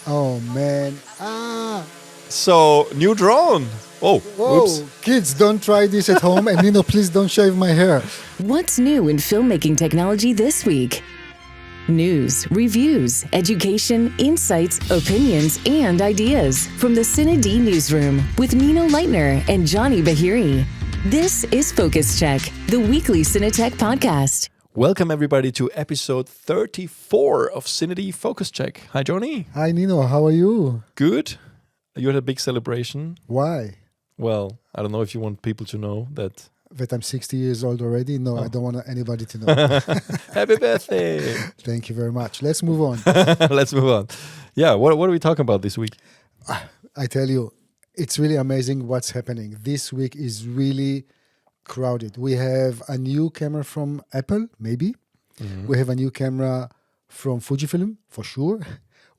Oh man. So, new drone. Oh, Whoa. oops. Kids, don't try this at home. And Nino, please don't shave my hair. What's new in filmmaking technology this week? News, reviews, education, insights, opinions, and ideas from the CineD newsroom with Nino Leitner and Johnnie Bahiri. This is Focus Check, the weekly Cinetech podcast. Welcome everybody to episode 34 of CineD Focus Check. Hi, Johnny. Hi, Nino. How are you? Good. You had a big celebration. Why? Well, I don't know if you want people to know that. That I'm 60 years old already? No, I don't want anybody to know. Happy birthday. Thank you very much. Let's move on. Let's move on. Yeah, what are we talking about this week? I tell you, it's really amazing what's happening. This week is really crowded. We have a new camera from Apple, maybe. Mm-hmm. We have a new camera from FUJIFILM, for sure.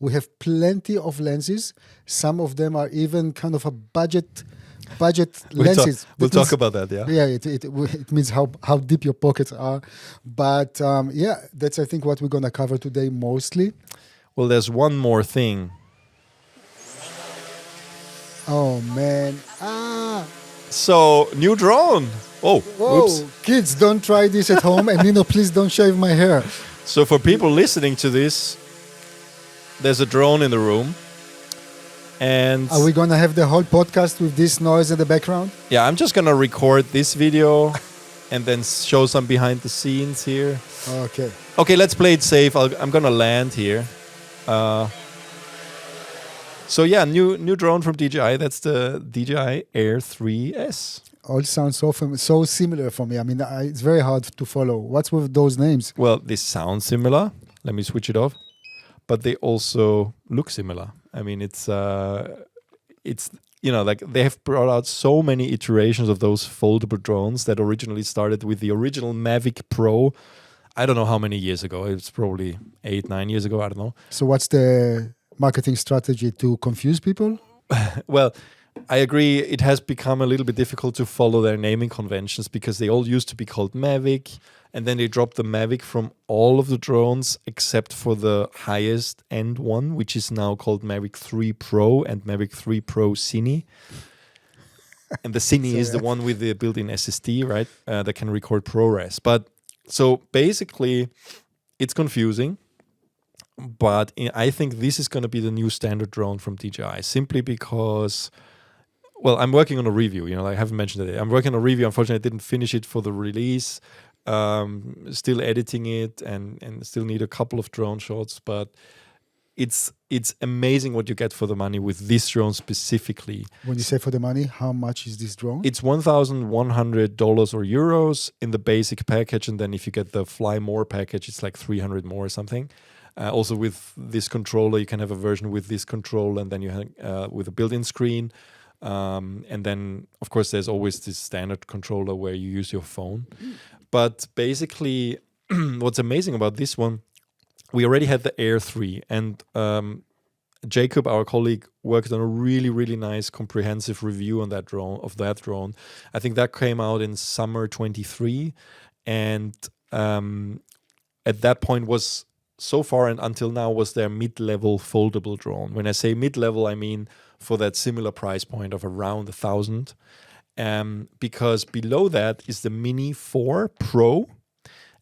We have plenty of lenses. Some of them are even kind of a budget lenses. We'll talk about that, yeah. Yeah, it means how deep your pockets are. But yeah, that's I think what we're going to cover today mostly. Well, there's one more thing. Oh, man. So, new drone. Oh, whoa. Oops. Kids, don't try this at home. And Nino, please don't shave my hair. So for people listening to this, there's a drone in the room. And are we going to have the whole podcast with this noise in the background? Yeah, I'm just going to record this video and then show some behind the scenes here. Okay. Okay, let's play it safe. I'm going to land here. So yeah, new drone from DJI. That's the DJI Air 3S. All sounds so similar for me. I mean, it's very hard to follow. What's with those names? Well, they sound similar. Let me switch it off. But they also look similar. I mean, it's you know, like they have brought out so many iterations of those foldable drones that originally started with the original Mavic Pro. I don't know how many years ago. It's probably 8-9 years ago. I don't know. So what's the marketing strategy to confuse people? Well, I agree. It has become a little bit difficult to follow their naming conventions because they all used to be called Mavic. And then they dropped the Mavic from all of the drones except for the highest end one, which is now called Mavic 3 Pro and Mavic 3 Pro Cine. And the Cine is the one with the built-in SSD, right? That can record ProRes. But so basically, it's confusing. But I think this is going to be the new standard drone from DJI simply because, well, I'm working on a review. You know, I haven't mentioned it. I'm working on a review. Unfortunately, I didn't finish it for the release. Still editing it and still need a couple of drone shots, but it's amazing what you get for the money with this drone specifically. When you say for the money, how much is this drone? It's $1,100 or euros in the basic package, and then if you get the Fly More package, it's like 300 more or something. Also with this controller, you can have a version with this controller, and then you have with a built-in screen. And then, of course, there's always this standard controller where you use your phone. But basically, what's amazing about this one, we already had the Air 3. And Jacob, our colleague, worked on a really, really nice comprehensive review on that drone. I think that came out in summer 23. And at that point was, so far and until now, was their mid-level foldable drone. When I say mid-level, I mean for that similar price point of around $1,000. Because below that is the Mini 4 Pro.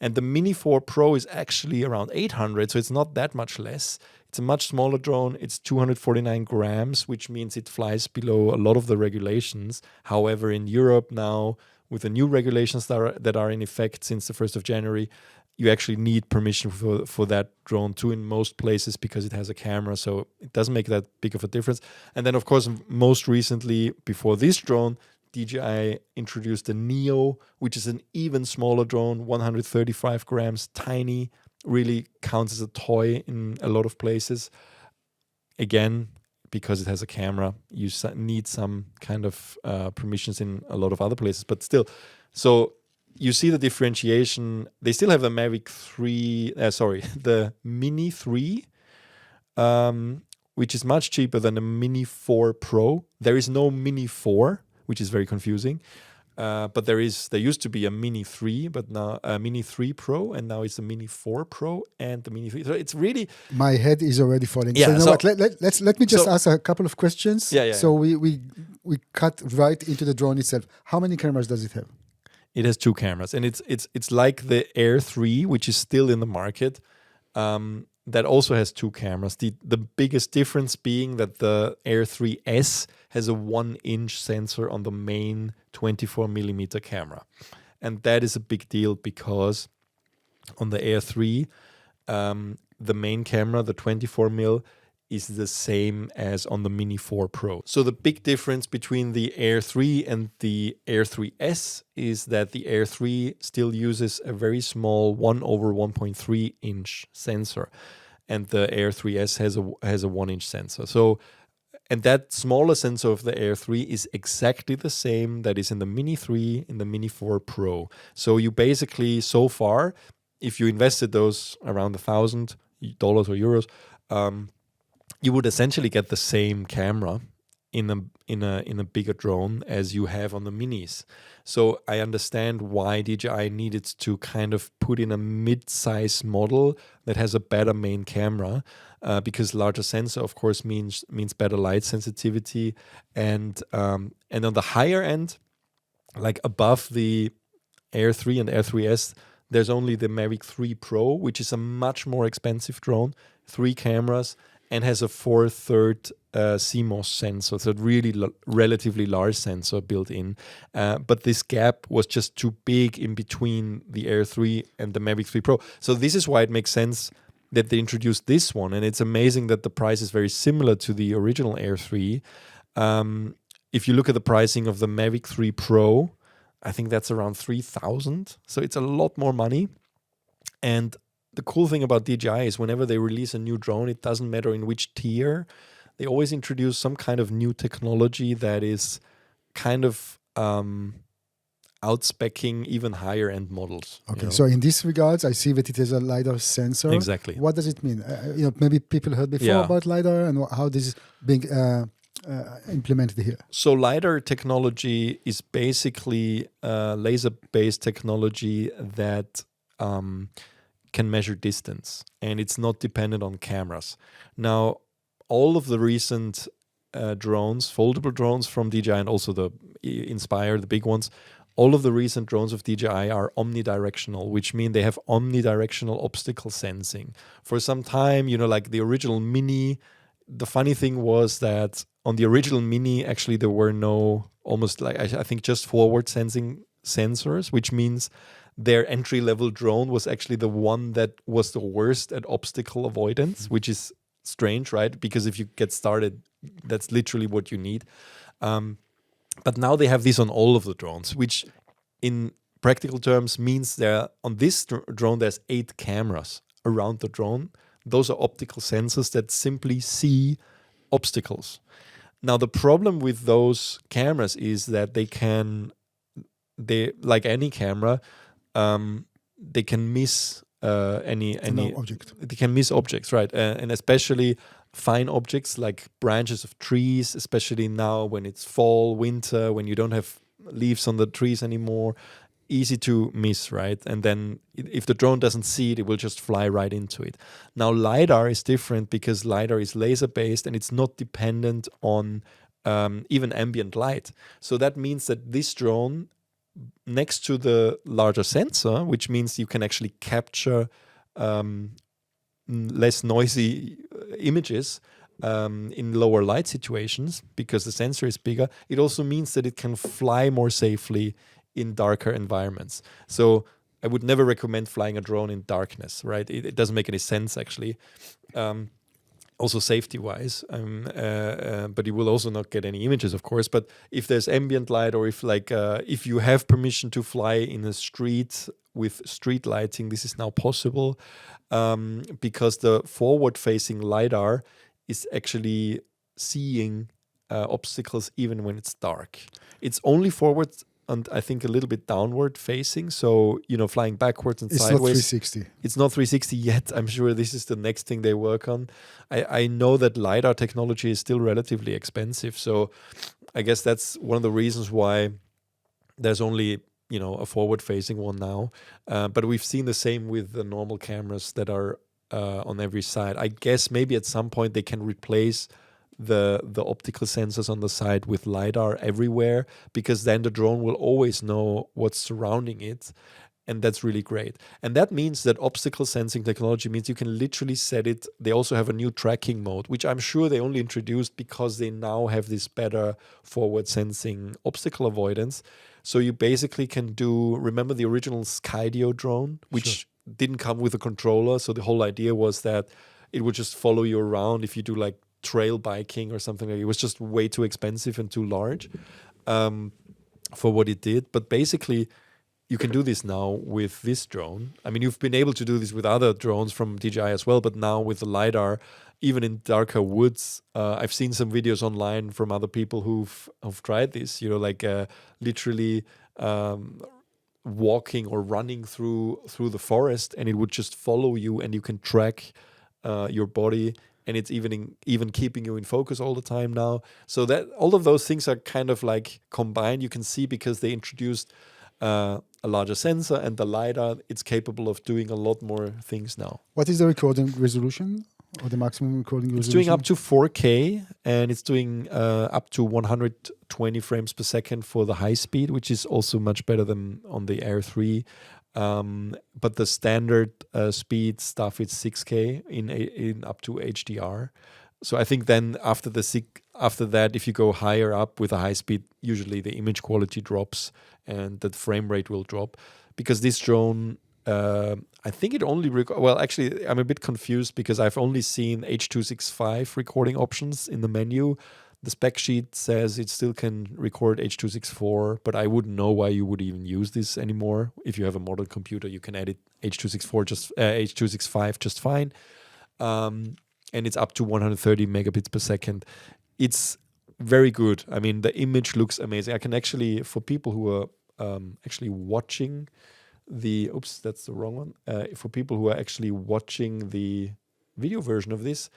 And the Mini 4 Pro is actually around $800, so it's not that much less. It's a much smaller drone. It's 249 grams, which means it flies below a lot of the regulations. However, in Europe now, with the new regulations that are in effect since the 1st of January, you actually need permission for that drone too in most places because it has a camera, so it doesn't make that big of a difference. And then, of course, most recently, before this drone, DJI introduced the Neo, which is an even smaller drone, 135 grams, tiny, really counts as a toy in a lot of places. Again, because it has a camera, you need some kind of permissions in a lot of other places, but still. So you see the differentiation. They still have the Mavic 3, the Mini 3, which is much cheaper than the Mini 4 Pro. There is no Mini 4, which is very confusing. But there used to be a Mini 3, but now a Mini 3 Pro, and now it's a Mini 4 Pro and the Mini 3. So it's really... My head is already falling. Yeah, so you know what? Let me just ask a couple of questions. Yeah. So we cut right into the drone itself. How many cameras does it have? It has 2 cameras, and it's like the Air 3, which is still in the market. That also has 2 cameras. The biggest difference being that the Air 3S has a 1-inch sensor on the main 24mm camera. And that is a big deal because on the Air 3, the main camera, the 24mm, is the same as on the Mini 4 Pro. So the big difference between the Air 3 and the Air 3S is that the Air 3 still uses a very small 1/1.3 inch sensor, and the Air 3S has a 1-inch sensor. So, and that smaller sensor of the Air 3 is exactly the same that is in the Mini 3, in the Mini 4 Pro. So you basically, so far, if you invested those around $1,000 or euros, you would essentially get the same camera in a bigger drone as you have on the Minis. So I understand why DJI needed to kind of put in a mid-size model that has a better main camera, because larger sensor, of course, means better light sensitivity, and on the higher end, like above the Air 3 and Air 3S, there's only the Mavic 3 Pro, which is a much more expensive drone, 3 cameras, and has a 4/3 CMOS sensor, so really relatively large sensor built in. But this gap was just too big in between the Air 3 and the Mavic 3 Pro. So this is why it makes sense that they introduced this one. And it's amazing that the price is very similar to the original Air 3. If you look at the pricing of the Mavic 3 Pro, I think that's around $3,000. So it's a lot more money. And the cool thing about DJI is whenever they release a new drone, it doesn't matter in which tier, they always introduce some kind of new technology that is kind of outspecking even higher end models. Okay, so in this regards, I see that it has a LiDAR sensor. Exactly. What does it mean? Maybe people heard before about LiDAR and how this is being implemented here. So LiDAR technology is basically laser-based technology that can measure distance, and it's not dependent on cameras. Now, all of the recent drones, foldable drones from DJI, and also the Inspire, the big ones, all of the recent drones of DJI are omnidirectional, which mean they have omnidirectional obstacle sensing. For some time, like the original Mini, the funny thing was that on the original Mini, actually there were I think just forward sensing sensors, which means their entry-level drone was actually the one that was the worst at obstacle avoidance, which is strange, right? Because if you get started, that's literally what you need. But now they have this on all of the drones, which in practical terms means on this drone, there's 8 cameras around the drone. Those are optical sensors that simply see obstacles. Now, the problem with those cameras is that they like any camera, they can miss any object. They can miss objects, right? And especially fine objects like branches of trees, especially now when it's fall, winter, when you don't have leaves on the trees anymore, easy to miss, right? And then if the drone doesn't see it, it will just fly right into it. Now, LiDAR is different because LiDAR is laser-based and it's not dependent on even ambient light. So that means that this drone, next to the larger sensor, which means you can actually capture less noisy images in lower light situations because the sensor is bigger, it also means that it can fly more safely in darker environments. So I would never recommend flying a drone in darkness, right? It doesn't make any sense, actually. Also safety-wise, but you will also not get any images, of course. But if there's ambient light, or if you have permission to fly in a street with street lighting, this is now possible because the forward-facing LiDAR is actually seeing obstacles even when it's dark. It's only forward and I think a little bit downward facing. So, flying backwards and sideways. It's not 360. It's not 360 yet. I'm sure this is the next thing they work on. I know that LiDAR technology is still relatively expensive. So I guess that's one of the reasons why There's only a forward-facing one now, but we've seen the same with the normal cameras that are on every side. I guess maybe at some point they can replace the optical sensors on the side with LiDAR everywhere, because then the drone will always know what's surrounding it. And that's really great. And that means that obstacle sensing technology means you can literally set it. They also have a new tracking mode, which I'm sure they only introduced because they now have this better forward sensing obstacle avoidance. So you basically can do, remember the original Skydio drone, which didn't come with a controller. So the whole idea was that it would just follow you around if you do like trail biking or something. Like it was just way too expensive and too large for what it did. But basically, you can do this now with this drone. I mean, you've been able to do this with other drones from DJI as well, but now with the LiDAR, even in darker woods, I've seen some videos online from other people who've tried this, literally walking or running through the forest, and it would just follow you, and you can track your body, and it's even keeping you in focus all the time now. So that all of those things are kind of like combined. You can see because they introduced a larger sensor and the LiDAR, it's capable of doing a lot more things now. What is the recording resolution or the maximum recording resolution? It's doing up to 4K, and it's doing up to 120 frames per second for the high speed, which is also much better than on the Air 3. But the standard speed stuff is 6K in up to HDR. So I think then after that, if you go higher up with a high speed, usually the image quality drops and the frame rate will drop, because this drone, I think it only actually I'm a bit confused because I've only seen H.265 recording options in the menu. The spec sheet says it still can record H.264, but I wouldn't know why you would even use this anymore. If you have a model computer, you can edit H.265 just fine. And it's up to 130 megabits per second. It's very good. I mean, the image looks amazing. I can actually, for people who are actually watching oops, that's the wrong one. For people who are actually watching the video version of this,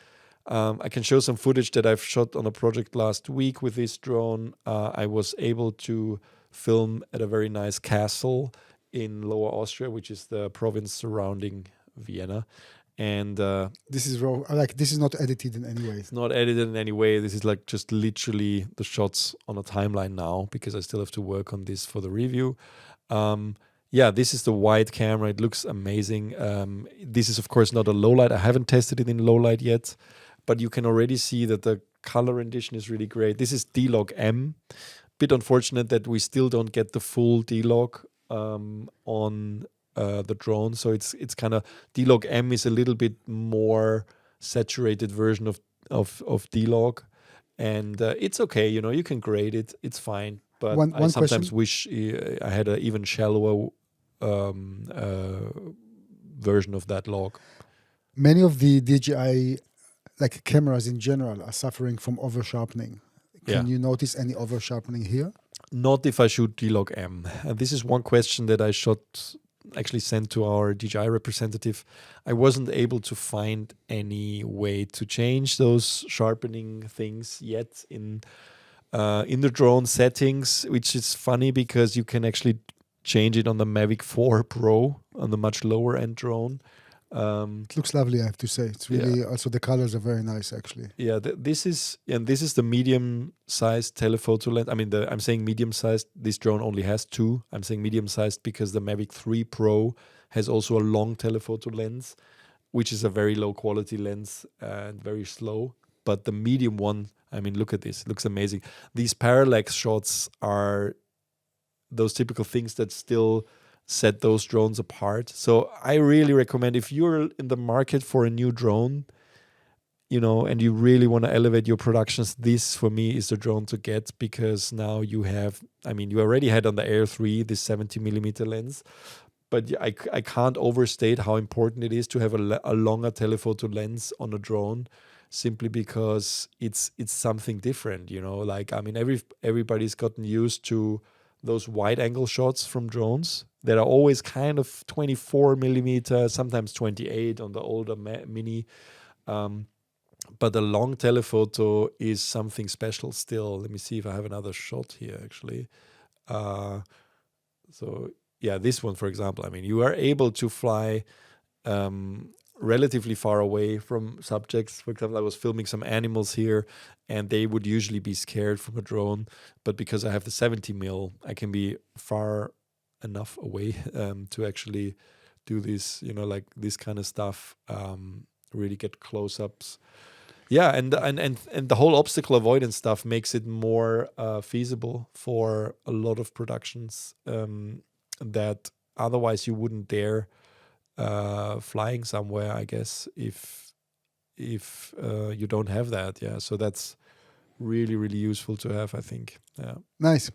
I can show some footage that I've shot on a project last week with this drone. I was able to film at a very nice castle in Lower Austria, which is the province surrounding Vienna. And this is raw. Like, this is not edited in any way. It's not edited in any way. This is like just literally the shots on a timeline now, because I still have to work on this for the review. This is the wide camera. It looks amazing. This is, of course, not a low light. I haven't tested it in low light yet, but you can already see that the color rendition is really great. This is D-Log M. Bit unfortunate that we still don't get the full D-Log on the drone. So it's kind of, D-Log M is a little bit more saturated version of D-Log, and it's okay. You can grade it. It's fine. But I sometimes wish I had an even shallower version of that log. Many of the DJI cameras in general are suffering from over sharpening. Can you notice any over sharpening here? Not if I shoot D-Log M. And this is one question that I actually sent to our DJI representative. I wasn't able to find any way to change those sharpening things yet in the drone settings, which is funny because you can actually change it on the Mavic 4 Pro on the much lower end drone. It looks lovely, I have to say. It's really also the colors are very nice, actually. Yeah, this is the medium-sized telephoto lens. I mean, I'm saying medium-sized. This drone only has two. I'm saying medium-sized because the Mavic 3 Pro has also a long telephoto lens, which is a very low-quality lens and very slow. But the medium one, I mean, look at this. It looks amazing. These parallax shots are those typical things that still set those drones apart. So I really recommend, if you're in the market for a new drone, and you really want to elevate your productions, this for me is the drone to get, because now you already had on the Air 3 this 70 millimeter lens, but I can't overstate how important it is to have a longer telephoto lens on a drone, simply because it's something different, everybody's gotten used to those wide angle shots from drones that are always kind of 24 millimeter, sometimes 28 on the older Mini. But the long telephoto is something special still. Let me see if I have another shot here, actually. So yeah, this one, for example, I mean, you are able to fly relatively far away from subjects. For example, I was filming some animals here, and they would usually be scared from a drone. But because I have the 70mm, I can be far enough away to actually do this, like this kind of stuff, really get close-ups. Yeah, and the whole obstacle avoidance stuff makes it more feasible for a lot of productions that otherwise you wouldn't dare flying somewhere, I guess, if you don't have that. Yeah, so that's really, really useful to have, I think. Yeah. Nice.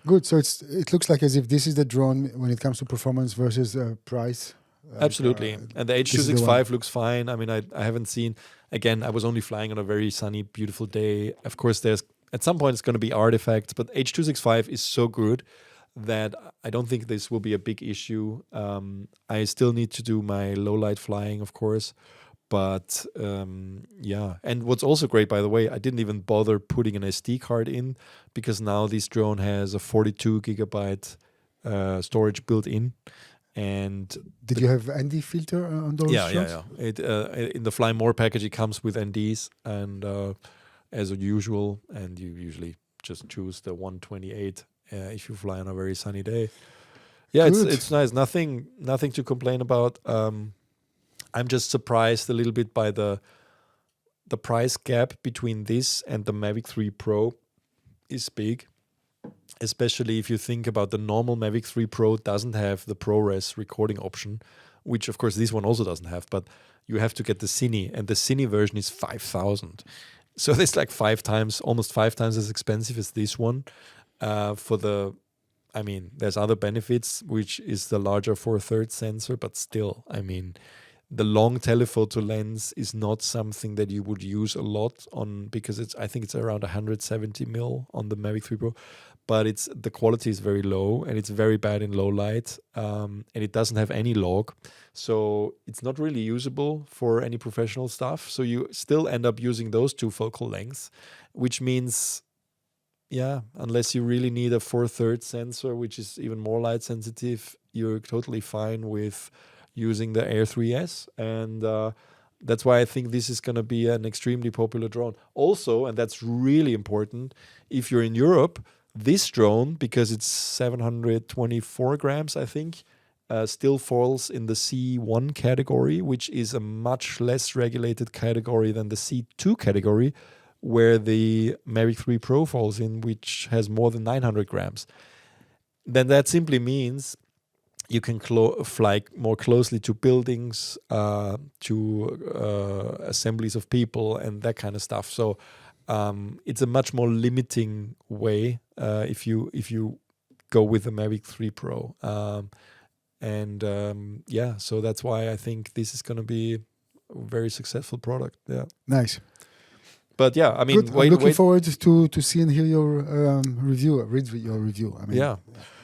Good. So it looks like as if this is the drone when it comes to performance versus price. Absolutely. And the H265 looks fine. I mean, I haven't seen, again, I was only flying on a very sunny, beautiful day. Of course, there's at some point it's going to be artifacts, but H265 is so good that I don't think this will be a big issue. I still need to do my low light flying, of course. But yeah, and what's also great, by the way, I didn't even bother putting an SD card in because now this drone has a 42 gigabyte storage built in. And did you have ND filter on those? Yeah. It in the Fly More package, it comes with NDs, and as usual, and you usually just choose the 128 if you fly on a very sunny day. Yeah, it's nice. Nothing to complain about. I'm just surprised a little bit by the price gap between this and the Mavic 3 Pro is big. Especially if you think about the normal Mavic 3 Pro doesn't have the ProRes recording option, which of course this one also doesn't have, but you have to get the Cine, and the Cine version is 5,000. So it's like almost five times as expensive as this one. There's other benefits, which is the larger 4/3 sensor, but still, I mean, the long telephoto lens is not something that you would use a lot on because I think it's around 170mm on the Mavic 3 Pro. But the quality is very low and it's very bad in low light, and it doesn't have any log, so it's not really usable for any professional stuff. So you still end up using those two focal lengths, which means, yeah, unless you really need a 4/3 sensor, which is even more light sensitive, you're totally fine with using the Air 3S, and that's why I think this is going to be an extremely popular drone. Also, and that's really important, if you're in Europe, this drone, because it's 724 grams, I think, still falls in the C1 category, which is a much less regulated category than the C2 category, where the Mavic 3 Pro falls in, which has more than 900 grams. Then that simply means you can fly more closely to buildings, to assemblies of people, and that kind of stuff. So it's a much more limiting way if you go with the Mavic 3 Pro. So that's why I think this is going to be a very successful product. Yeah. Nice. But yeah, I mean, I'm looking forward to see and hear your read your review. I mean, yeah,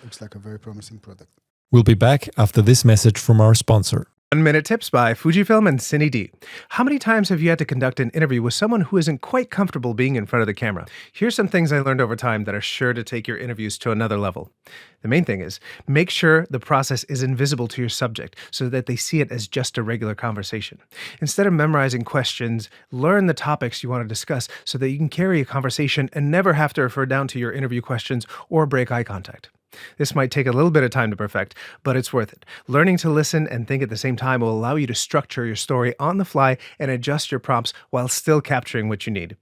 looks like a very promising product. We'll be back after this message from our sponsor. 1 Minute Tips by FUJIFILM and CineD. How many times have you had to conduct an interview with someone who isn't quite comfortable being in front of the camera? Here's some things I learned over time that are sure to take your interviews to another level. The main thing is, make sure the process is invisible to your subject so that they see it as just a regular conversation. Instead of memorizing questions, learn the topics you want to discuss so that you can carry a conversation and never have to refer down to your interview questions or break eye contact. This might take a little bit of time to perfect, but it's worth it. Learning to listen and think at the same time will allow you to structure your story on the fly and adjust your prompts while still capturing what you need.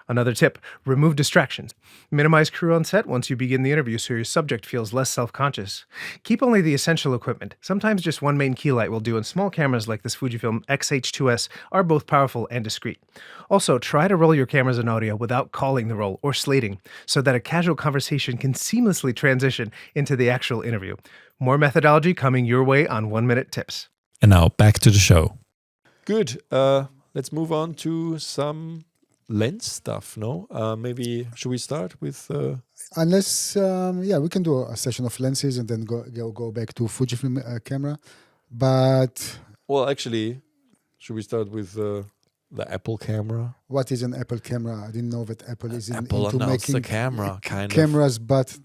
Another tip, remove distractions. Minimize crew on set once you begin the interview so your subject feels less self-conscious. Keep only the essential equipment. Sometimes just one main key light will do, and small cameras like this Fujifilm X-H2S are both powerful and discreet. Also, try to roll your cameras and audio without calling the roll or slating so that a casual conversation can seamlessly transition into the actual interview. More methodology coming your way on 1 Minute Tips. And now back to the show. Good. Let's move on to some lens stuff, no? Maybe should we start with unless we can do a session of lenses and then go back to Fujifilm camera, but actually, should we start with the Apple camera? What is an Apple camera? I didn't know that Apple is Apple into announced making the camera kind cameras, but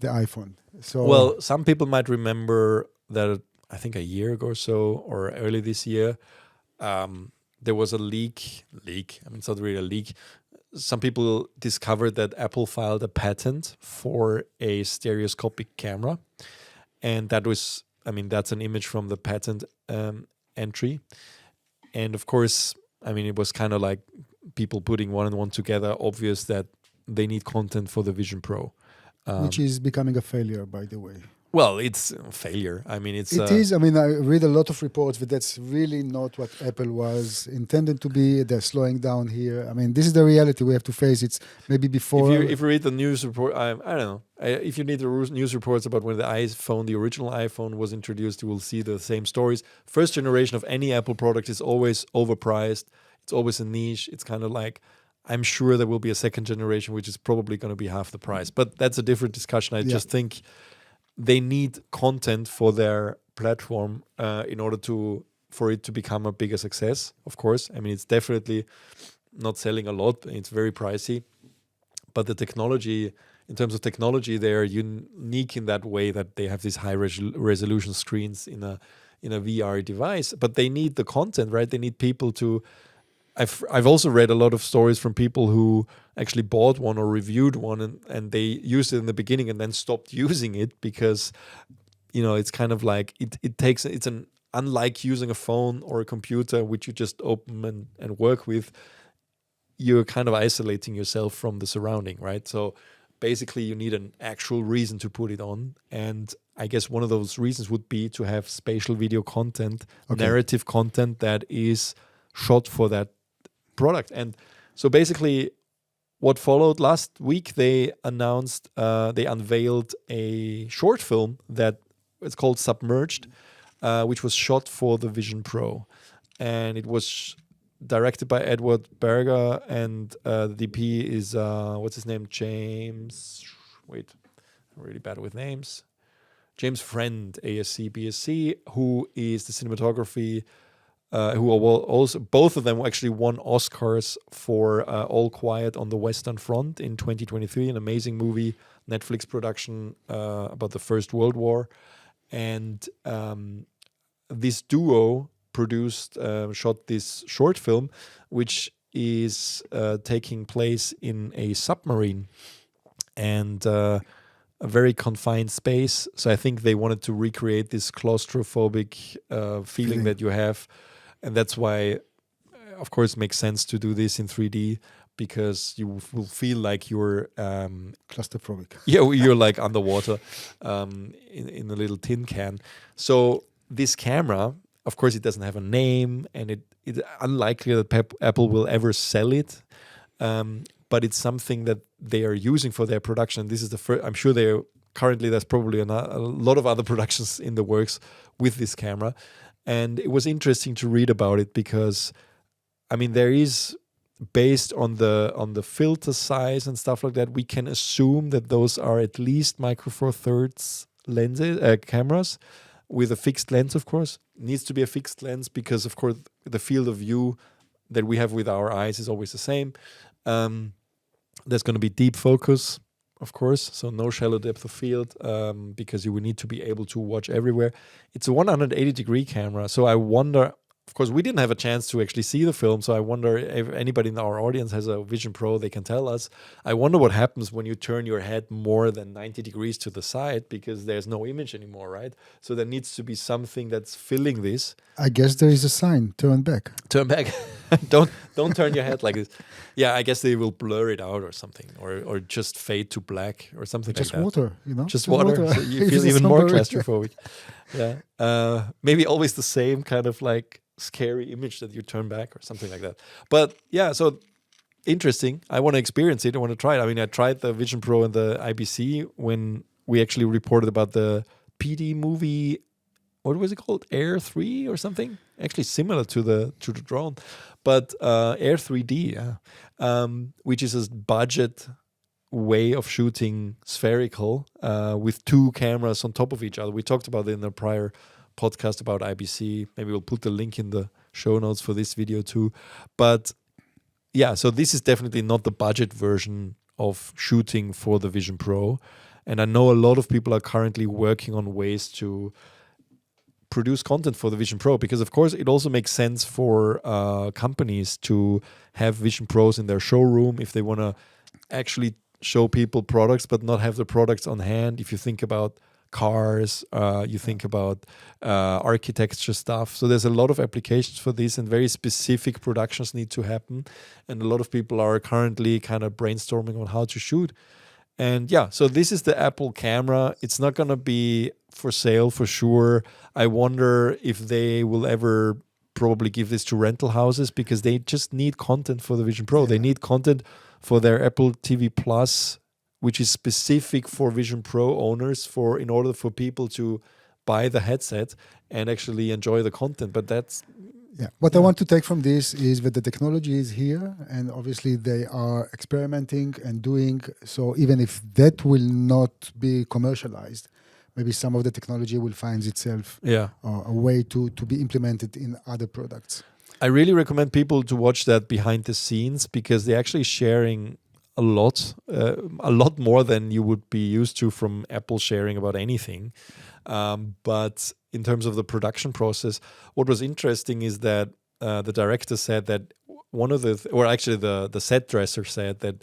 the iPhone. So Well, some people might remember that I think a year ago or so, or early this year, there was a leak. I mean, it's not really a leak. Some people discovered that Apple filed a patent for a stereoscopic camera. And that was, I mean, that's an image from the patent entry. And of course, I mean, it was kind of like people putting one and one together, obvious that they need content for the Vision Pro. which is becoming a failure, by the way. Well, it's a failure. I mean, it's... It is. I mean, I read a lot of reports, but that's really not what Apple was intended to be. They're slowing down here. I mean, this is the reality we have to face. It's maybe before... If you read the news report, I don't know. If you need the news reports about when the iPhone, the original iPhone was introduced, you will see the same stories. First generation of any Apple product is always overpriced. It's always a niche. It's kind of like... I'm sure there will be a second generation, which is probably going to be half the price. But that's a different discussion. I just think they need content for their platform in order for it to become a bigger success, of course. I mean, it's definitely not selling a lot. It's very pricey. But the technology, in terms of technology, they're unique in that way that they have these high resolution screens in a VR device. But they need the content, right? They need people to... I've also read a lot of stories from people who actually bought one or reviewed one and they used it in the beginning and then stopped using it because, it's kind of like it's unlike using a phone or a computer which you just open and work with. You're kind of isolating yourself from the surrounding, right? So basically you need an actual reason to put it on. And I guess one of those reasons would be to have spatial video content, narrative content that is shot for that product. And so basically what followed last week, they unveiled a short film that it's called Submerged, which was shot for the Vision Pro. And it was directed by Edward Berger, and the DP is, what's his name? James, wait, I'm really bad with names. James Friend, ASC, BSc, who is the cinematography who are also, both of them actually won Oscars for All Quiet on the Western Front in 2023, an amazing movie, Netflix production about the First World War. And this duo shot this short film, which is taking place in a submarine and a very confined space. So I think they wanted to recreate this claustrophobic feeling that you have. And that's why, of course, it makes sense to do this in 3D because you will feel like you're... claustrophobic. Yeah, you're like underwater in a little tin can. So this camera, of course, it doesn't have a name and it's unlikely that Apple will ever sell it. But it's something that they are using for their production. This is the first... I'm sure there's probably a lot of other productions in the works with this camera. And it was interesting to read about it because, I mean, there is, based on the filter size and stuff like that, we can assume that those are at least Micro Four Thirds lenses, cameras, with a fixed lens, of course. It needs to be a fixed lens because, of course, the field of view that we have with our eyes is always the same. There's going to be deep focus, of course, so no shallow depth of field because you will need to be able to watch everywhere. It's a 180-degree camera, so I wonder, of course, we didn't have a chance to actually see the film, so I wonder if anybody in our audience has a Vision Pro, they can tell us. I wonder what happens when you turn your head more than 90 degrees to the side because there's no image anymore, right? So there needs to be something that's filling this. I guess there is a sign, turn back. Turn back. Don't turn your head like this. Yeah, I guess they will blur it out or something, or just fade to black or something just like that. Just water, Just water. So you feel even more claustrophobic. Yeah. Maybe always the same kind of like scary image that you turn back or something like that. But yeah, so interesting. I want to experience it. I want to try it. I mean, I tried the Vision Pro and the IBC when we actually reported about the PDMOVIE. What was it called? Air 3 or something? Actually similar to the drone, but Air 3D, which is a budget way of shooting spherical with two cameras on top of each other. We talked about it in a prior podcast about IBC. Maybe we'll put the link in the show notes for this video too. But yeah, so this is definitely not the budget version of shooting for the Vision Pro. And I know a lot of people are currently working on ways to produce content for the Vision Pro, because of course it also makes sense for companies to have Vision Pros in their showroom if they want to actually show people products but not have the products on hand. If you think about cars, you think about architecture stuff. So there's a lot of applications for this, and very specific productions need to happen. And a lot of people are currently kind of brainstorming on how to shoot. And yeah, so this is the Apple camera. It's not going to be for sale for sure. I wonder if they will ever probably give this to rental houses, because they just need content for the Vision Pro. They need content for their Apple TV Plus, which is specific for Vision Pro owners, in order for people to buy the headset and actually enjoy the content. But that's... What I want to take from this is that the technology is here, and obviously they are experimenting and doing. So even if that will not be commercialized, maybe some of the technology will find itself a way to be implemented in other products. I really recommend people to watch that behind the scenes, because they're actually sharing a lot more than you would be used to from Apple sharing about anything. But in terms of the production process, what was interesting is that the director said that the set dresser said that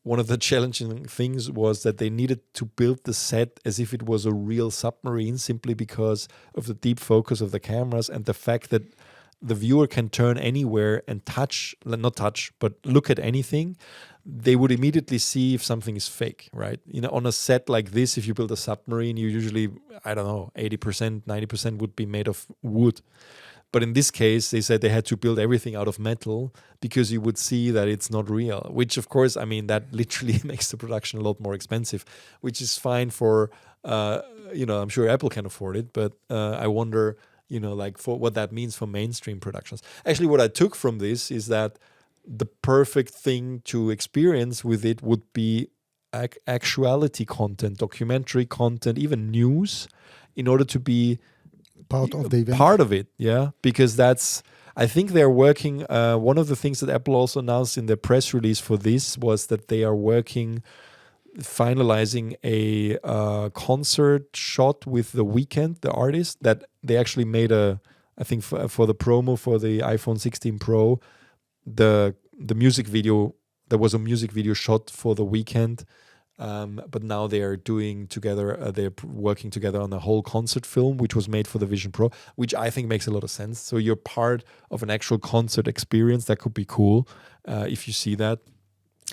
one of the challenging things was that they needed to build the set as if it was a real submarine, simply because of the deep focus of the cameras and the fact that the viewer can turn anywhere and look at anything. They would immediately see if something is fake, right? On a set like this, if you build a submarine, you usually, 80%, 90% would be made of wood. But in this case, they said they had to build everything out of metal, because you would see that it's not real, which of course, that literally makes the production a lot more expensive, which is fine for, I'm sure Apple can afford it, but I wonder, for what that means for mainstream productions. Actually, what I took from this is that the perfect thing to experience with it would be actuality content, documentary content, even news, in order to be part of the event. Part of it, yeah. Because I think they're working, one of the things that Apple also announced in their press release for this was that they are finalizing a concert shot with The Weeknd, the artist, that they actually made I think for the promo for the iPhone 16 Pro, the music video, there was a music video shot for The Weeknd, but now they're doing together, they're working together on a whole concert film, which was made for the Vision Pro, which I think makes a lot of sense. So you're part of an actual concert experience. That could be cool if you see that.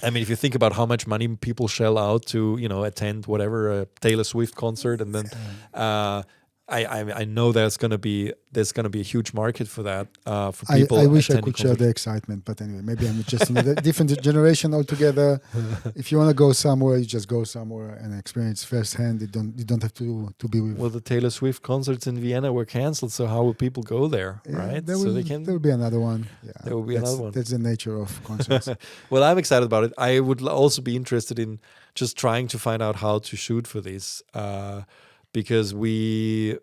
If you think about how much money people shell out to, attend whatever, a Taylor Swift concert, and then I know there's gonna be a huge market for that for people. I wish I could share the excitement, but anyway, maybe I'm just in a different generation altogether. If you want to go somewhere, you just go somewhere and experience firsthand. You don't have to be with. Well, the Taylor Swift concerts in Vienna were cancelled, so how will people go there, right? There will be another one. Yeah, there will be another one. That's the nature of concerts. Well, I'm excited about it. I would also be interested in just trying to find out how to shoot for this. Because we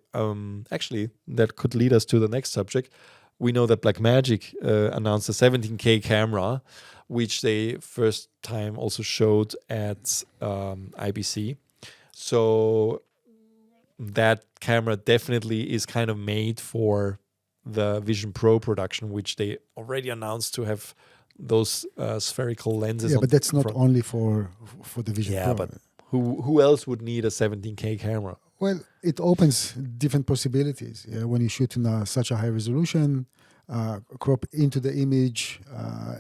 actually, that could lead us to the next subject. We know that Blackmagic announced a 17K camera, which they first time also showed at IBC. So that camera definitely is kind of made for the Vision Pro production, which they already announced to have those spherical lenses. Yeah, but that's not only for the Vision Pro. Yeah, but who else would need a 17K camera? Well, it opens different possibilities. Yeah? When you shoot in such a high resolution, crop into the image.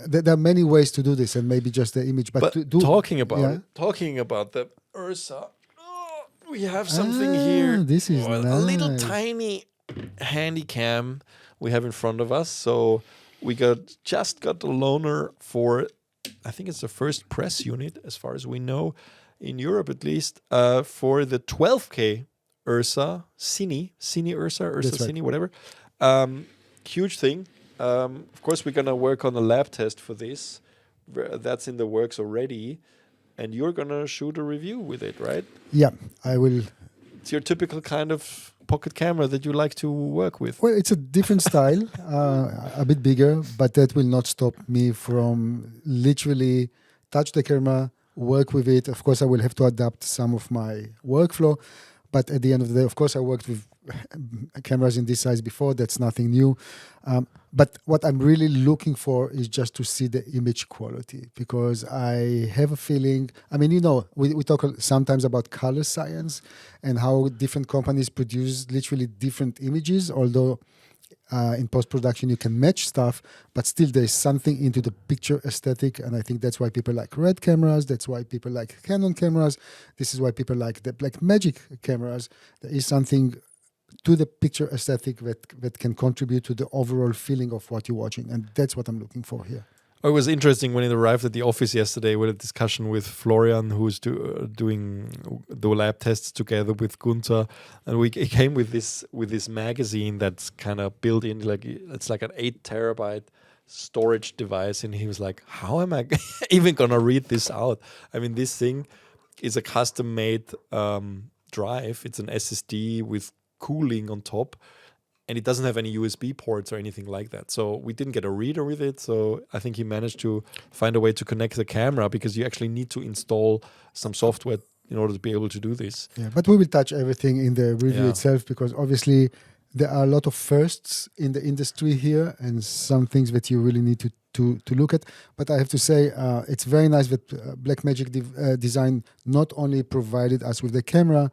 There are many ways to do this, and maybe just the image. But talking about the URSA, we have something here. This is nice. A little tiny handy cam we have in front of us. So we just got the loaner for, I think it's the first press unit, as far as we know, in Europe at least, for the 12K URSA, Cine URSA, Cine, whatever. Huge thing. Of course, we're going to work on a lab test for this. That's in the works already. And you're going to shoot a review with it, right? Yeah, I will. It's your typical kind of pocket camera that you like to work with. Well, it's a different style, a bit bigger, but that will not stop me from literally touch the camera work with it. Of course, I will have to adapt some of my workflow. But at the end of the day, of course, I worked with cameras in this size before. That's nothing new. But what I'm really looking for is just to see the image quality, because I have a feeling, I mean, we talk sometimes about color science and how different companies produce literally different images, although in post-production you can match stuff, but still there's something into the picture aesthetic, and I think that's why people like red cameras, that's why people like Canon cameras, this is why people like the Blackmagic cameras. There is something to the picture aesthetic that can contribute to the overall feeling of what you're watching, and that's what I'm looking for here. It was interesting when it arrived at the office yesterday with a discussion with Florian, who's doing the lab tests together with Gunther, and he came with this magazine that's kind of built in, like it's like an 8 terabyte storage device, and he was like, "How am I even gonna read this out?" I mean, this thing is a custom made drive. It's an SSD with cooling on top. And it doesn't have any USB ports or anything like that. So we didn't get a reader with it. So I think he managed to find a way to connect the camera, because you actually need to install some software in order to be able to do this. Yeah, but we will touch everything in the review itself, because obviously there are a lot of firsts in the industry here and some things that you really need to look at. But I have to say, it's very nice that Blackmagic Design not only provided us with the camera,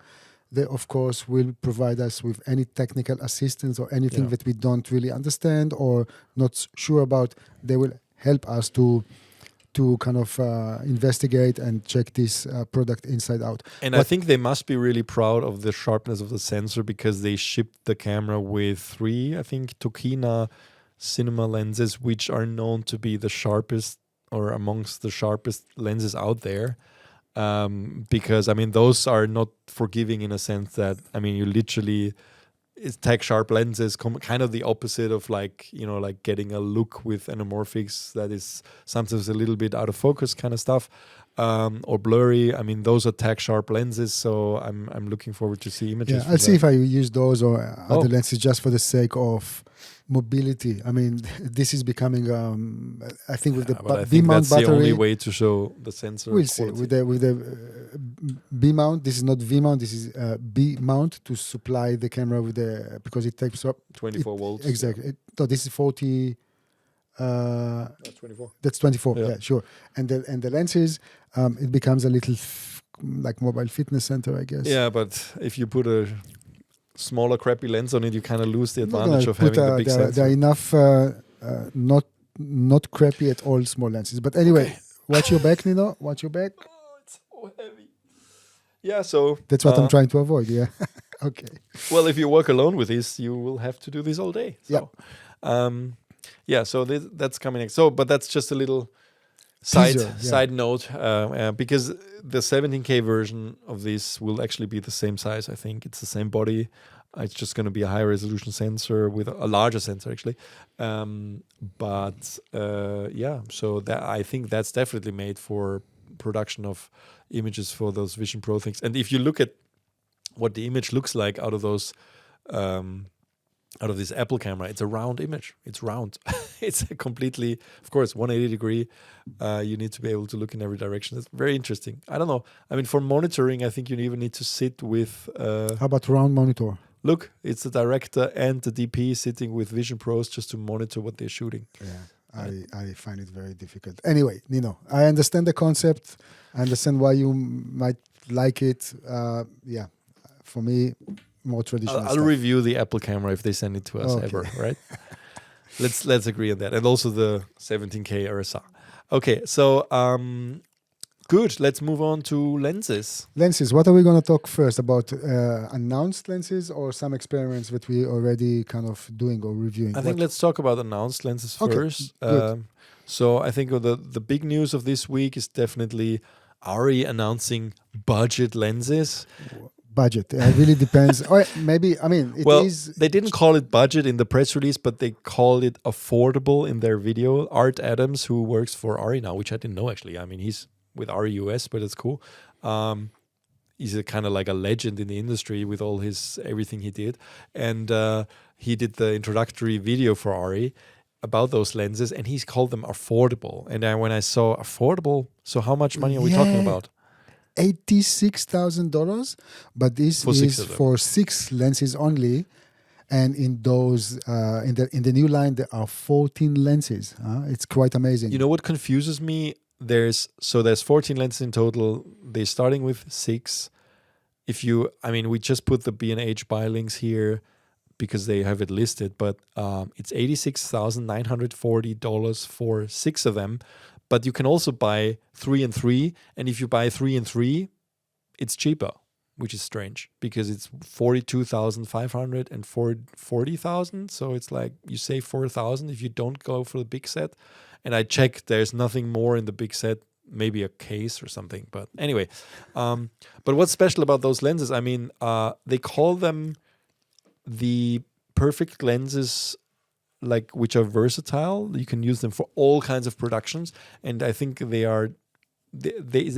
they, of course, will provide us with any technical assistance or anything that we don't really understand or not sure about. They will help us to kind of investigate and check this product inside out. And I think they must be really proud of the sharpness of the sensor, because they shipped the camera with 3, I think, Tokina cinema lenses, which are known to be the sharpest or amongst the sharpest lenses out there. Because I mean, those are not forgiving in a sense that, I mean, you literally take sharp lenses, kind of the opposite of like getting a look with anamorphics that is sometimes a little bit out of focus kind of stuff, or blurry. I mean, those are tag sharp lenses, so I'm looking forward to see images. Yeah, I'll see if I use those or other lenses just for the sake of mobility. I mean, this is becoming, I think with the B mount that's battery, the only way to show the sensor. We'll see. With the B mount, this is not V mount, this is B mount to supply the camera with because it takes up 24 volts. Exactly. No, this is 40. That's 24. That's 24. Yeah, sure. And the lenses, it becomes a little like mobile fitness center, I guess. Yeah, but if you put a smaller crappy lens on it, you kind of lose the advantage of having the big sensor. There are enough not crappy at all small lenses. But anyway, watch your back, Nino. Watch your back. Oh, it's so heavy. Yeah, so that's what I'm trying to avoid. Yeah. Okay. Well, if you work alone with this, you will have to do this all day. So, so that's coming next. So, but that's just a little side note, because the 17K version of this will actually be the same size. I think it's the same body. It's just going to be a high resolution sensor with a larger sensor, actually. So that I think that's definitely made for production of images for those Vision Pro things. And if you look at what the image looks like out of those, out of this Apple camera, it's a round image. It's round. It's a completely, of course, 180 degree. You need to be able to look in every direction. It's very interesting. I don't know. I mean, for monitoring, I think you even need to sit with... How about round monitor? Look, it's the director and the DP sitting with Vision Pros just to monitor what they're shooting. Yeah, I find it very difficult. Anyway, Nino, I understand the concept. I understand why you might like it. For me, more traditional I'll review the Apple camera if they send it to us ever, right? Let's agree on that. And also the 17K URSA. Okay, so good. Let's move on to lenses. Lenses. What are we going to talk first about? Announced lenses or some experiments that we already kind of doing or reviewing? I think let's talk about announced lenses first. So I think the big news of this week is definitely ARRI announcing budget lenses. Budget. It really depends. Or maybe, I mean, they didn't call it budget in the press release, but they called it affordable in their video. Art Adams, who works for ARRI now, which I didn't know actually. I mean, he's with ARRI US, but it's cool. He's a kind of like a legend in the industry with all everything he did. And he did the introductory video for ARRI about those lenses, and he's called them affordable. And then when I saw affordable So how much money are we talking about? $86,000, but this For six is of them. for 6 lenses only. And in those, in the new line, there are 14 lenses. It's quite amazing. You know what confuses me? There's 14 lenses in total. They're starting with 6. We just put the B&H buy links here because they have it listed, but it's $86,940 for 6 of them. But you can also buy 3 and 3, and if you buy 3 and 3, it's cheaper, which is strange because it's $42,500 and $40,000. So it's like you save $4,000 if you don't go for the big set. And I checked, there's nothing more in the big set, maybe a case or something. But anyway, but what's special about those lenses? I mean, they call them the perfect lenses, like which are versatile. You can use them for all kinds of productions. And I think they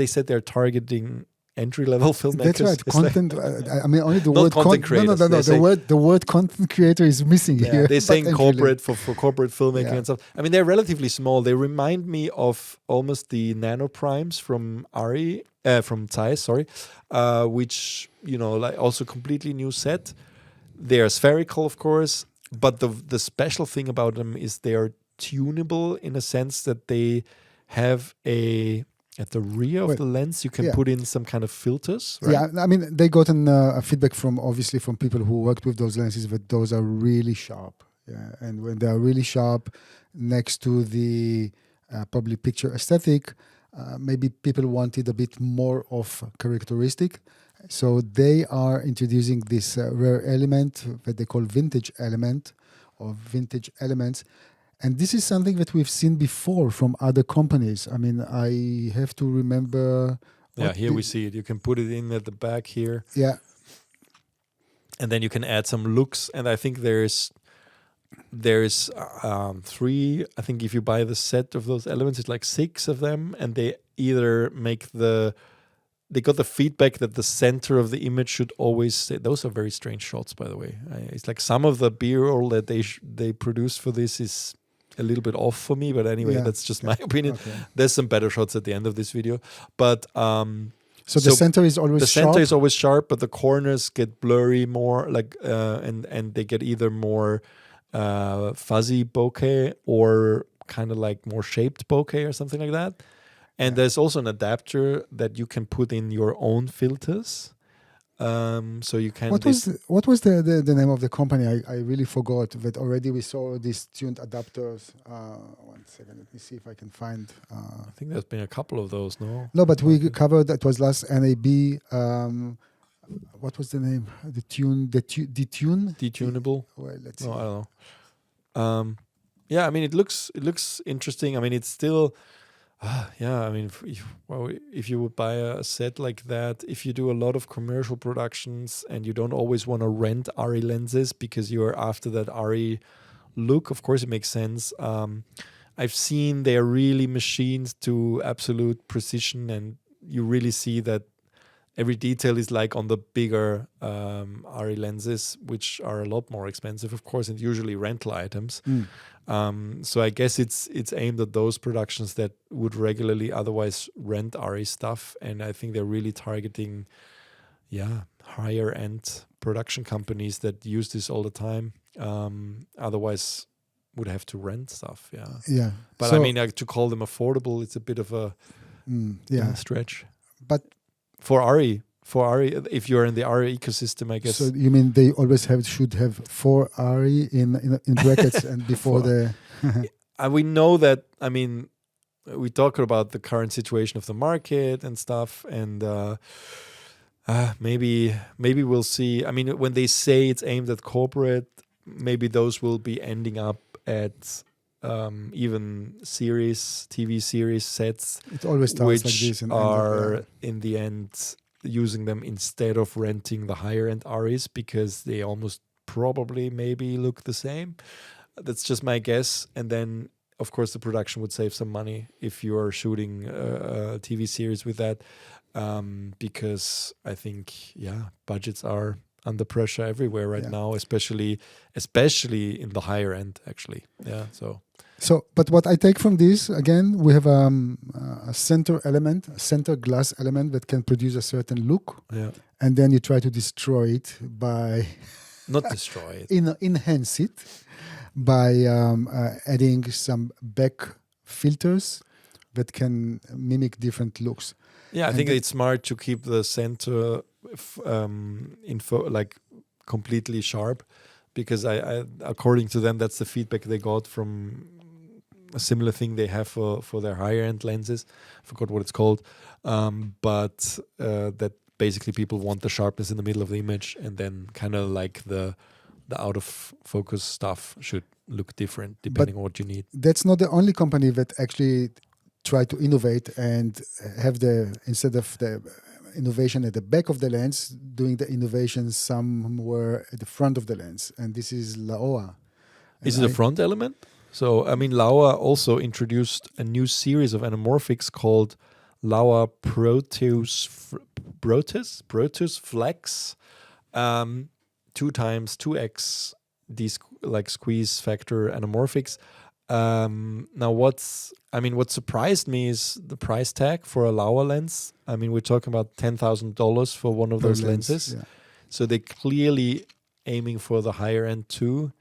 said they're targeting entry-level filmmakers. That's right. It's Content. Only the not word content creators. No. The word content creator is missing here. They're saying But corporate for corporate filmmaking Yeah. and stuff. I mean, they're relatively small. They remind me of almost the nano primes from ARRI, from Zeiss, sorry, which like also completely new set. They are spherical, of course, but the special thing about them is they are tunable in a sense that they have at the rear of the lens, you can put in some kind of filters, right? Yeah, I mean, they got a feedback from people who worked with those lenses that those are really sharp. Yeah, and when they are really sharp, next to the probably picture aesthetic, maybe people wanted a bit more of characteristic. So they are introducing this rare element that they call vintage element or vintage elements. And this is something that we've seen before from other companies. I mean, I have to remember. Yeah, here we see it. You can put it in at the back here. Yeah. And then you can add some looks. And I think there's 3. I think if you buy the set of those elements, it's like 6 of them. And they either make they got the feedback that the center of the image should always stay. Those are very strange shots, by the way. It's like some of the B-roll that they produce for this is a little bit off for me, but anyway, that's just my opinion. Okay. There's some better shots at the end of this video, but so the center is always sharp? The center is always sharp, but the corners get blurry more, like and they get either more fuzzy bokeh or kind of like more shaped bokeh or something like that. And there's also an adapter that you can put in your own filters. So you can. What was the name of the company? I really forgot. That already we saw these tuned adapters. 1 second, let me see if I can find. I think there's been a couple of those, no? No, but we covered that was last NAB. What was the name? The tune. Detunable. Well, let's see. No, I don't know. Yeah, I mean, it looks interesting. I mean, it's still. Yeah, I mean, if you would buy a set like that, if you do a lot of commercial productions and you don't always want to rent ARRI lenses because you're after that ARRI look, of course it makes sense. I've seen they're really machined to absolute precision, and you really see that every detail is like on the bigger ARRI lenses, which are a lot more expensive, of course, and usually rental items. So I guess it's aimed at those productions that would regularly otherwise rent ARRI stuff, and I think they're really targeting, higher end production companies that use this all the time. Otherwise, would have to rent stuff. Yeah. But So- I mean, to call them affordable, it's a bit of a stretch. But For ARRI, if you're in the ARRI ecosystem, I guess. so you mean they always should have 4 ARRI in brackets and before the. We know that. I mean, we talk about the current situation of the market and stuff, and maybe we'll see. I mean, when they say it's aimed at corporate, maybe those will be ending up at even TV series sets. It always starts which like this. And are in the end using them instead of renting the higher end ARRIs because they almost probably maybe look the same. That's just my guess. And then, of course, the production would save some money if you are shooting a TV series with that, because I think budgets are under pressure everywhere right now, especially in the higher end, actually. So, but what I take from this, again, we have a center element, a center glass element that can produce a certain look, Yeah. and then you try to destroy it by Not destroy it. enhance it by adding some back filters that can mimic different looks. Yeah, I And think the- it's smart to keep the center info like completely sharp, because I according to them, that's the feedback they got from a similar thing they have for their higher end lenses. I forgot what it's called, but that basically people want the sharpness in the middle of the image, and then kind of like the out of focus stuff should look different depending on what you need. That's not the only company that actually try to innovate and have instead of the innovation at the back of the lens, doing the innovation somewhere at the front of the lens. And this is Laowa. Is And it a front element? So, I mean, Laowa also introduced a new series of anamorphics called Laowa Proteus Flex, 2x these like squeeze factor anamorphics. Now, what surprised me is the price tag for a Laowa lens. I mean, we're talking about $10,000 for one of per those lens, lenses. yeah. So they're clearly aiming for the higher end too.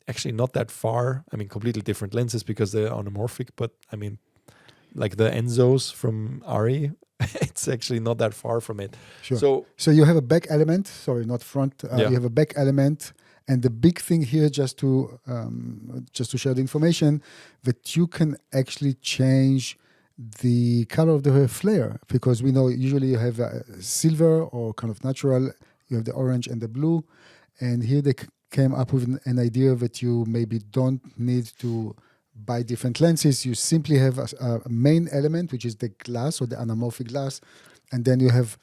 Actually, not that far. I mean, completely different lenses because they're anamorphic. But I mean, like the Ensōs from ARRI, it's actually not that far from it. Sure. So you have a back element, sorry, not front. Yeah. You have a back element, and the big thing here, just to share the information, that you can actually change the color of the flare, because we know usually you have a silver or kind of natural. You have the orange and the blue, and here they came up with an idea that you maybe don't need to buy different lenses. You simply have a main element, which is the glass or the anamorphic glass, and then you have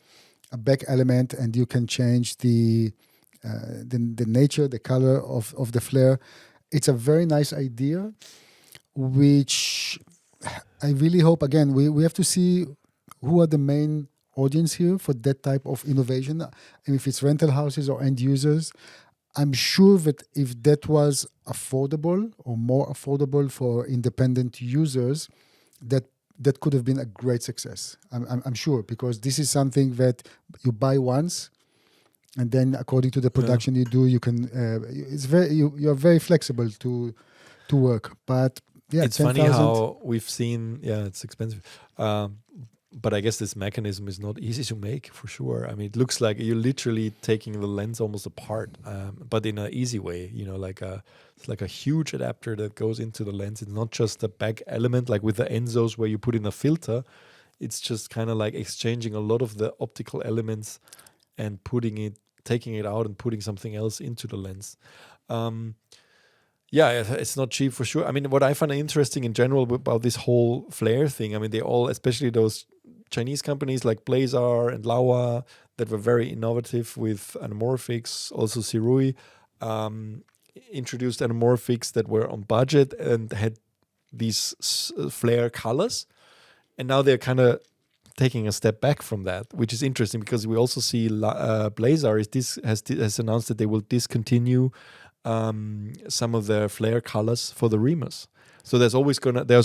a back element, and you can change the nature, the color of the flare. It's a very nice idea, which I really hope, again, we have to see who are the main audience here for that type of innovation. And if it's rental houses or end users, I'm sure that if that was affordable or more affordable for independent users, that could have been a great success. I'm sure, because this is something that you buy once, and then according to the production you do, you can. You're very flexible to work. But yeah, it's 10,000. funny how we've seen. Yeah, it's expensive. But I guess this mechanism is not easy to make, for sure. I mean, it looks like you're literally taking the lens almost apart, but in an easy way. You know, it's like a huge adapter that goes into the lens. It's not just a back element like with the Ensōs where you put in a filter. It's just kind of like exchanging a lot of the optical elements and taking it out and putting something else into the lens. Yeah, it's not cheap for sure. I mean, what I find interesting in general about this whole flare thing, I mean, they all, especially those Chinese companies like BLAZAR and Laowa that were very innovative with anamorphics, also Sirui, introduced anamorphics that were on budget and had these flare colors. And now they're kind of taking a step back from that, which is interesting because we also see BLAZAR has announced that they will discontinue some of their flare colors for the Remus. So there's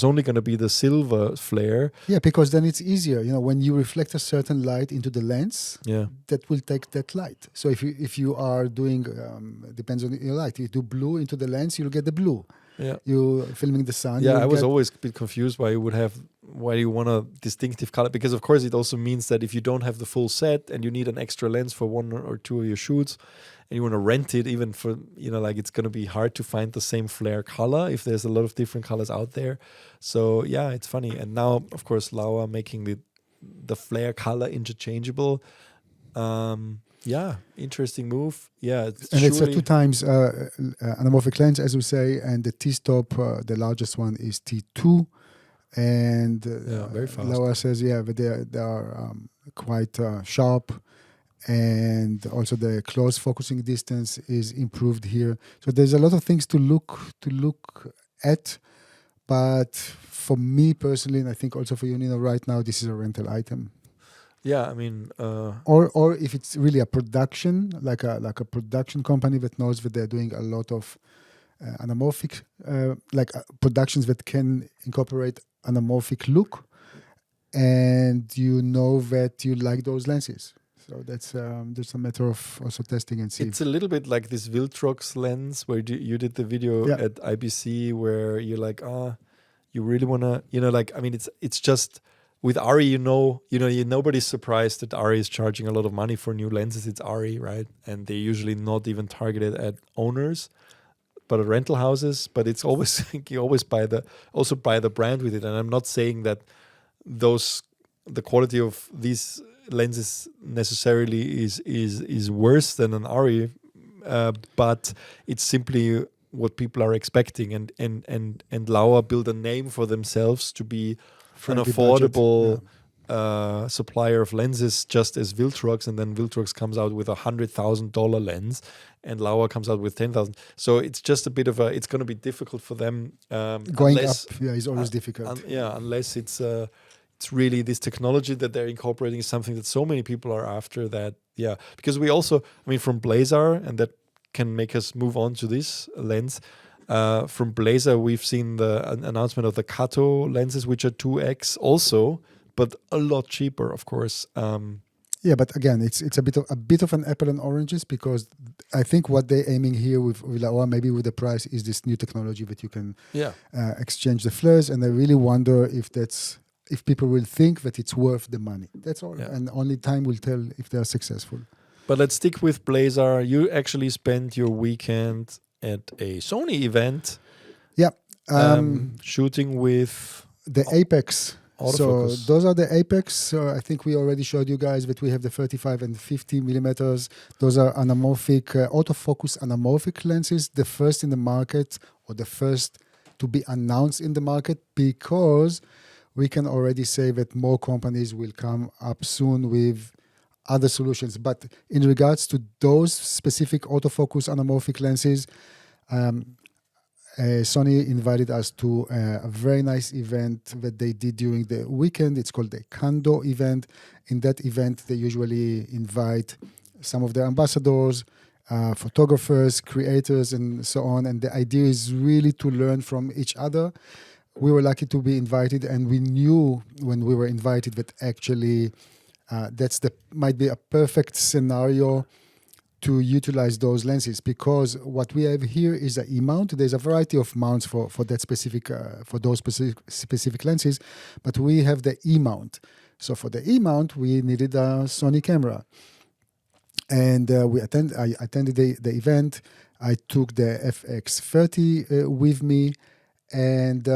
only gonna be the silver flare. Yeah, because then it's easier. You know, when you reflect a certain light into the lens, that will take that light. So if you are doing, depends on your light. You do blue into the lens, you'll get the blue. Yeah, you filming the sun. Yeah, I was always a bit confused why you want a distinctive color, because of course it also means that if you don't have the full set and you need an extra lens for one or two of your shoots, and you want to rent it, even for, like it's going to be hard to find the same flare color if there's a lot of different colors out there. So yeah, it's funny. And now, of course, Laowa making the flare color interchangeable. Yeah, interesting move. Yeah, it's a 2 times anamorphic lens, as we say, and the T-stop, the largest one is T2, and very fast. Laowa says, but they are quite sharp. And also the close focusing distance is improved here. So there's a lot of things to look at. But for me personally, and I think also for you, Nino, right now, this is a rental item. Yeah, I mean, or if it's really a production, like a production company that knows that they're doing a lot of anamorphic, productions that can incorporate anamorphic look, and you know that you like those lenses. So that's just a matter of also testing and see. It's a little bit like this Viltrox lens where you did the video at IBC where you're like, you really want to, it's just with ARRI, nobody's surprised that ARRI is charging a lot of money for new lenses. It's ARRI, right? And they're usually not even targeted at owners, but at rental houses. But it's always, you always buy the brand with it. And I'm not saying that the quality of these lenses necessarily is worse than an ARRI, but it's simply what people are expecting, and Laowa build a name for themselves to be an affordable supplier of lenses, just as Viltrox, and then Viltrox comes out with $100,000 lens, and Laowa comes out with 10,000. So it's just a bit of it's going to be difficult for them. Going up, is always difficult. Unless it's really this technology that they're incorporating is something that so many people are after. That because we also, from BLAZAR, and that can make us move on to this lens. From BLAZAR, we've seen the announcement of the Kato lenses, which are 2x also, but a lot cheaper, of course. But again, it's a bit of an apple and oranges, because I think what they're aiming here with Laowa, maybe with the price, is this new technology that you can exchange the flares, and I really wonder if people will think that it's worth the money. That's all, and only time will tell if they are successful. But let's stick with BLAZAR. You actually spent your weekend at a Sony event. Shooting with the Apex. Autofocus. So those are the Apex. So I think we already showed you guys that we have the 35 and 50 millimeters. Those are anamorphic, autofocus anamorphic lenses, the first in the market, or the first to be announced in the market, because we can already say that more companies will come up soon with other solutions. But in regards to those specific autofocus anamorphic lenses, Sony invited us to a very nice event that they did during the weekend. It's called the Kando event. In that event, they usually invite some of their ambassadors, photographers, creators, and so on. And the idea is really to learn from each other. We were lucky to be invited, and we knew when we were invited that actually might be a perfect scenario to utilize those lenses, because what we have here is an E-mount. There's a variety of mounts for that specific for those specific lenses, but we have the E-mount. So for the E-mount, we needed a Sony camera, and I attended the event. I took the FX30 with me. And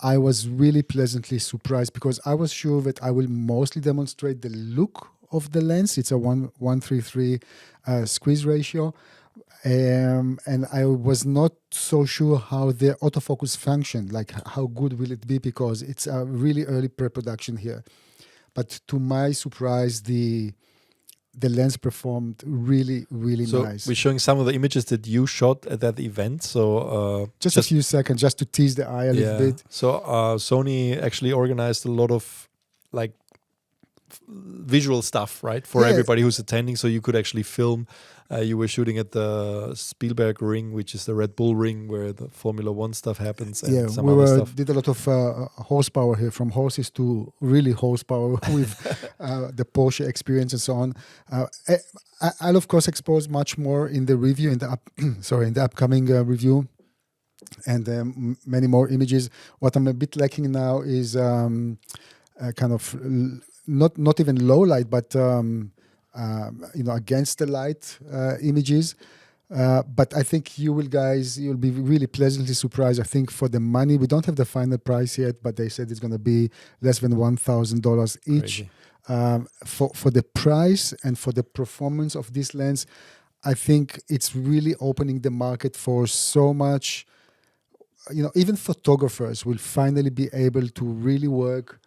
I was really pleasantly surprised, because I was sure that I will mostly demonstrate the look of the lens. It's a 1:3 squeeze ratio. And I was not so sure how the autofocus functioned, like how good will it be, because it's a really early pre-production here. But to my surprise, the lens performed really, really nice. So we're showing some of the images that you shot at that event. So just a few seconds, just to tease the eye a little bit. So Sony actually organized a lot of visual stuff, right, for everybody who's attending. So you could actually film. You were shooting at the Spielberg ring, which is the Red Bull ring where the Formula One stuff happens, and some other stuff. Did a lot of horsepower here, from horses to really horsepower with the Porsche experience and so on. I'll of course expose much more in the review, in the upcoming review, and many more images. What I'm a bit lacking now is kind of not even low light, but against the light images. But I think you'll be really pleasantly surprised. I think for the money, we don't have the final price yet, but they said it's going to be less than $1,000 each. For the price and for the performance of this lens, I think it's really opening the market for so much. Even photographers will finally be able to really work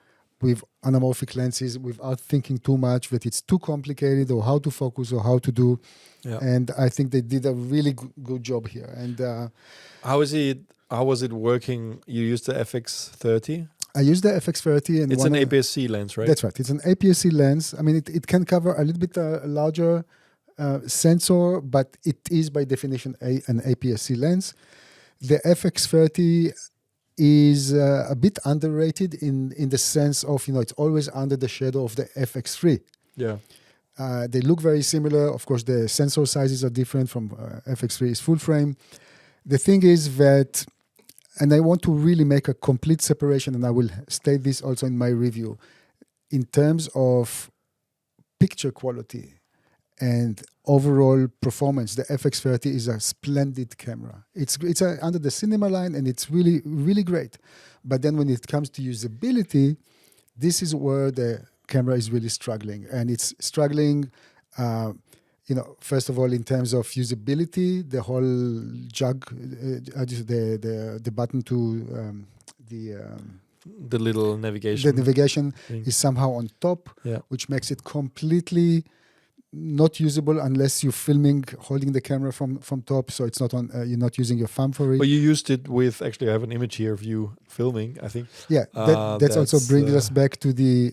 with anamorphic lenses without thinking too much that it's too complicated, or how to focus, or how to do. And I think they did a really good job here. And how was it working? You used the FX30? I used the FX30, and it's an APS-C lens, right? That's right. It's an APS-C lens. I mean, it can cover a little bit larger sensor, but it is by definition an APS-C lens. The FX30 is a bit underrated in the sense of, it's always under the shadow of the FX3. Yeah. They look very similar. Of course, the sensor sizes are different from FX3 is full frame. The thing is that, and I want to really make a complete separation, and I will state this also in my review, in terms of picture quality and overall performance, the FX30 is a splendid camera. It's under the cinema line, and it's really, really great. But then when it comes to usability, this is where the camera is really struggling. And it's struggling, first of all, in terms of usability, the whole jog, the button to the little navigation. The navigation thing is somehow on top, which makes it completely not usable unless you're filming, holding the camera from top. So it's not on. You're not using your thumb for it. But you used it with. Actually, I have an image here of you filming. I think. Yeah, that's also brings us back to the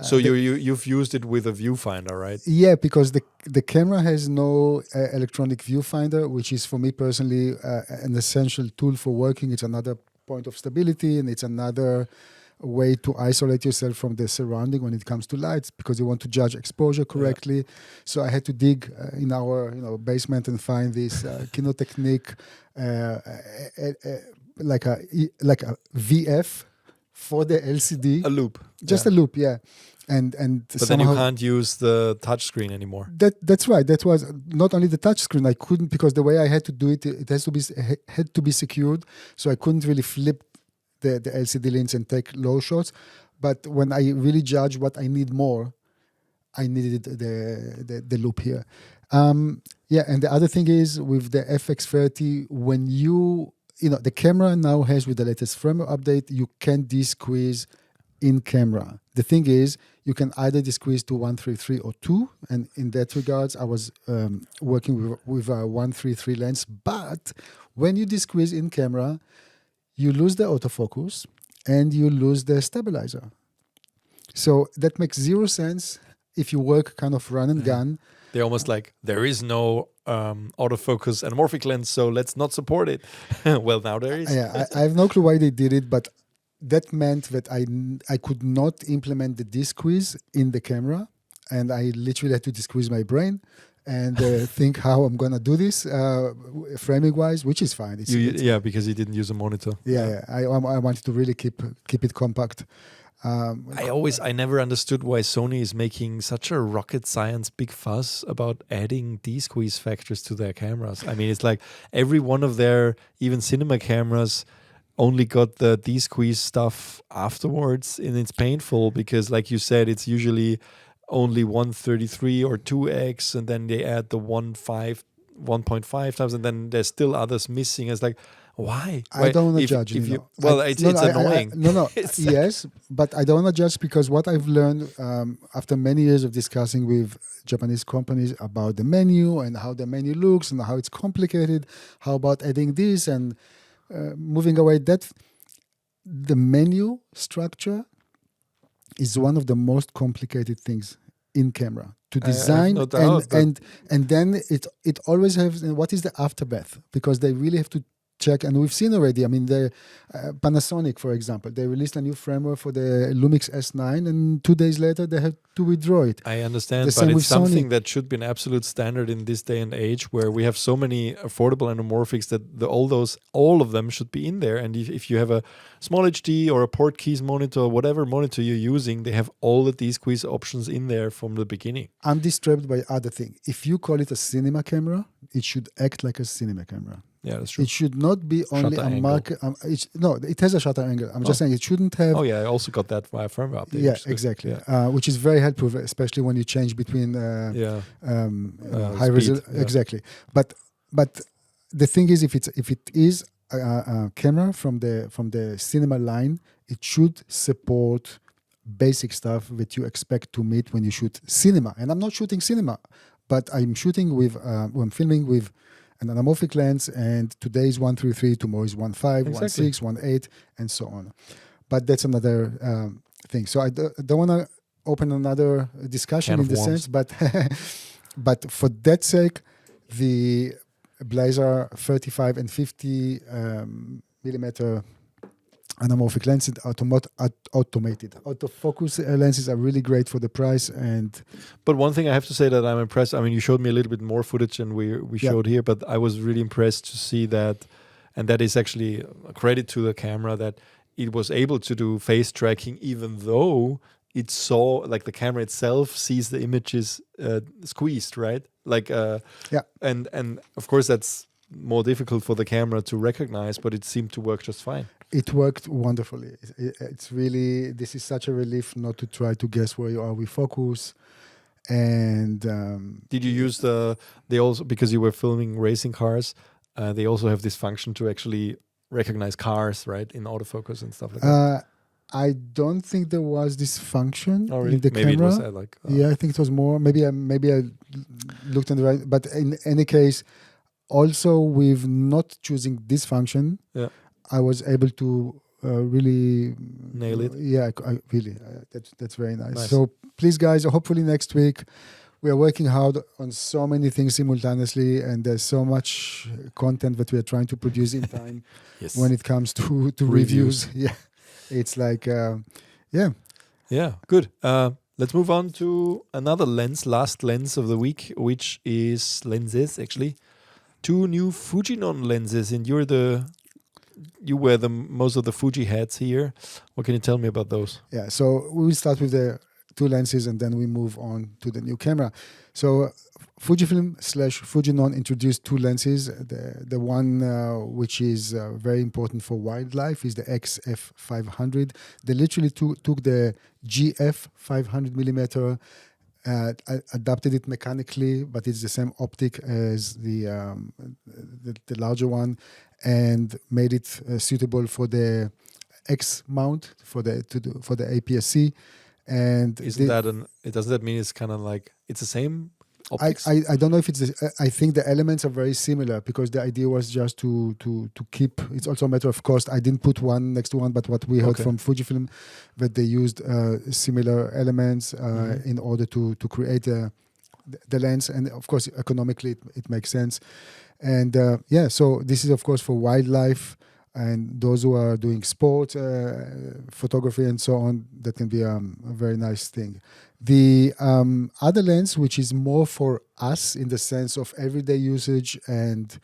So you've used it with a viewfinder, right? Yeah, because the camera has no electronic viewfinder, which is for me personally an essential tool for working. It's another point of stability, and it's another way to isolate yourself from the surrounding when it comes to lights, because you want to judge exposure correctly. Yeah. So I had to dig in our basement and find this Kinotechnique like a VF for the LCD. A loop. Just a loop, yeah. And but then you can't use the touchscreen anymore. That's right. That was not only the touchscreen. I couldn't, because the way I had to do it, it had to be secured. So I couldn't really flip the LCD lens and take low shots. But when I really judge what I need more, I needed the loop here. And the other thing is with the FX30, when the camera now has, with the latest firmware update, you can de-squeeze in camera. The thing is, you can either de-squeeze to 133 or 2, and in that regards, I was working with a 133 lens. But when you de-squeeze in camera, you lose the autofocus and you lose the stabilizer. So that makes zero sense if you work kind of run and gun. They're almost like, there is no autofocus anamorphic lens, so let's not support it. Well, now there is. Yeah, I have no clue why they did it, but that meant that I could not implement the de-squeeze in the camera, and I literally had to de-squeeze my brain and think how I'm going to do this framing-wise, which is fine. Because you didn't use a monitor. Yeah. I wanted to really keep it compact. I never understood why Sony is making such a rocket science big fuss about adding de-squeeze factors to their cameras. I mean, it's like every one of their even cinema cameras only got the de-squeeze stuff afterwards, and it's painful because, like you said, it's usually only 133 or 2x, and then they add the 1.5 times, and then there's still others missing. It's like, why? I don't want to judge. It's annoying. Yes, but I don't want to judge, because what I've learned after many years of discussing with Japanese companies about the menu and how the menu looks and how it's complicated, how about adding this and moving away, that the menu structure is one of the most complicated things in camera to design. No doubt, and then it always has, what is the aftermath, because they really have to check, and we've seen already, I mean, the Panasonic, for example, they released a new framework for the Lumix S9, and 2 days later they had to withdraw it. I understand, but it's something that should be an absolute standard in this day and age, where we have so many affordable anamorphics that all of them should be in there. And if you have a small HD or a port keys monitor, whatever monitor you're using, they have all the de-squeeze options in there from the beginning. I'm disturbed by other thing. If you call it a cinema camera, it should act like a cinema camera. Yeah, that's true. It should not be only shutter a marker. It has a shutter angle. I'm just saying it shouldn't have. Oh yeah, I also got that via firmware update. Yeah, exactly. Yeah. Which is very helpful, especially when you change between high resolution. Yeah. Exactly. But the thing is, if it is a camera from the cinema line, it should support basic stuff that you expect to meet when you shoot cinema. And I'm not shooting cinema, but I'm shooting with I'm filming with an anamorphic lens, and today is 133, tomorrow is 1.5, 1.6, 1.8, and so on. But that's another thing. So I don't want to open another discussion in the sense, but for that sake, the BLAZAR 35 and 50 millimeter anamorphic lenses, automated. Autofocus lenses are really great for the price. But one thing I have to say that I'm impressed. I mean, you showed me a little bit more footage than we showed here, but I was really impressed to see that, and that is actually a credit to the camera that it was able to do face tracking, even though it saw, like the camera itself sees the images squeezed, right? Like, and of course that's more difficult for the camera to recognize, but it seemed to work just fine. It worked wonderfully. It's really, this is such a relief not to try to guess where you are with focus. And did you use they also, because you were filming racing cars, they also have this function to actually recognize cars, right, in autofocus and stuff like that? I don't think there was this function really? in the maybe camera. It was Yeah, I think it was more. Maybe I looked on the right. But in any case, also with not choosing this function, I was able to really nail it. Yeah, I really. That's very nice. So please, guys, hopefully next week. We are working hard on so many things simultaneously, and there's so much content that we are trying to produce in time. Yes. When it comes to reviews. Yeah, it's like, Yeah, good. Let's move on to another last lens of the week, which is lenses, actually. 2 new FUJINON lenses, and you wear most of the Fuji hats here. What can you tell me about those? Yeah, so we will start with the 2 lenses and then we move on to the new camera. So Fujifilm/FUJINON introduced 2 lenses. The one which is very important for wildlife is the XF500. They literally took the GF 500 millimeter, adapted it mechanically, but it's the same optic as the larger one, and made it suitable for the X mount for the APS-C. And doesn't that mean it's kind of like it's the same optics? I don't know if it's I think the elements are very similar, because the idea was just to keep. It's also a matter of cost. I didn't put one next to one, but what we heard from Fujifilm, that they used similar elements in order to create the lens, and of course economically it makes sense. And so this is of course for wildlife and those who are doing sport, photography and so on. That can be a very nice thing. The other lens, which is more for us in the sense of everyday usage and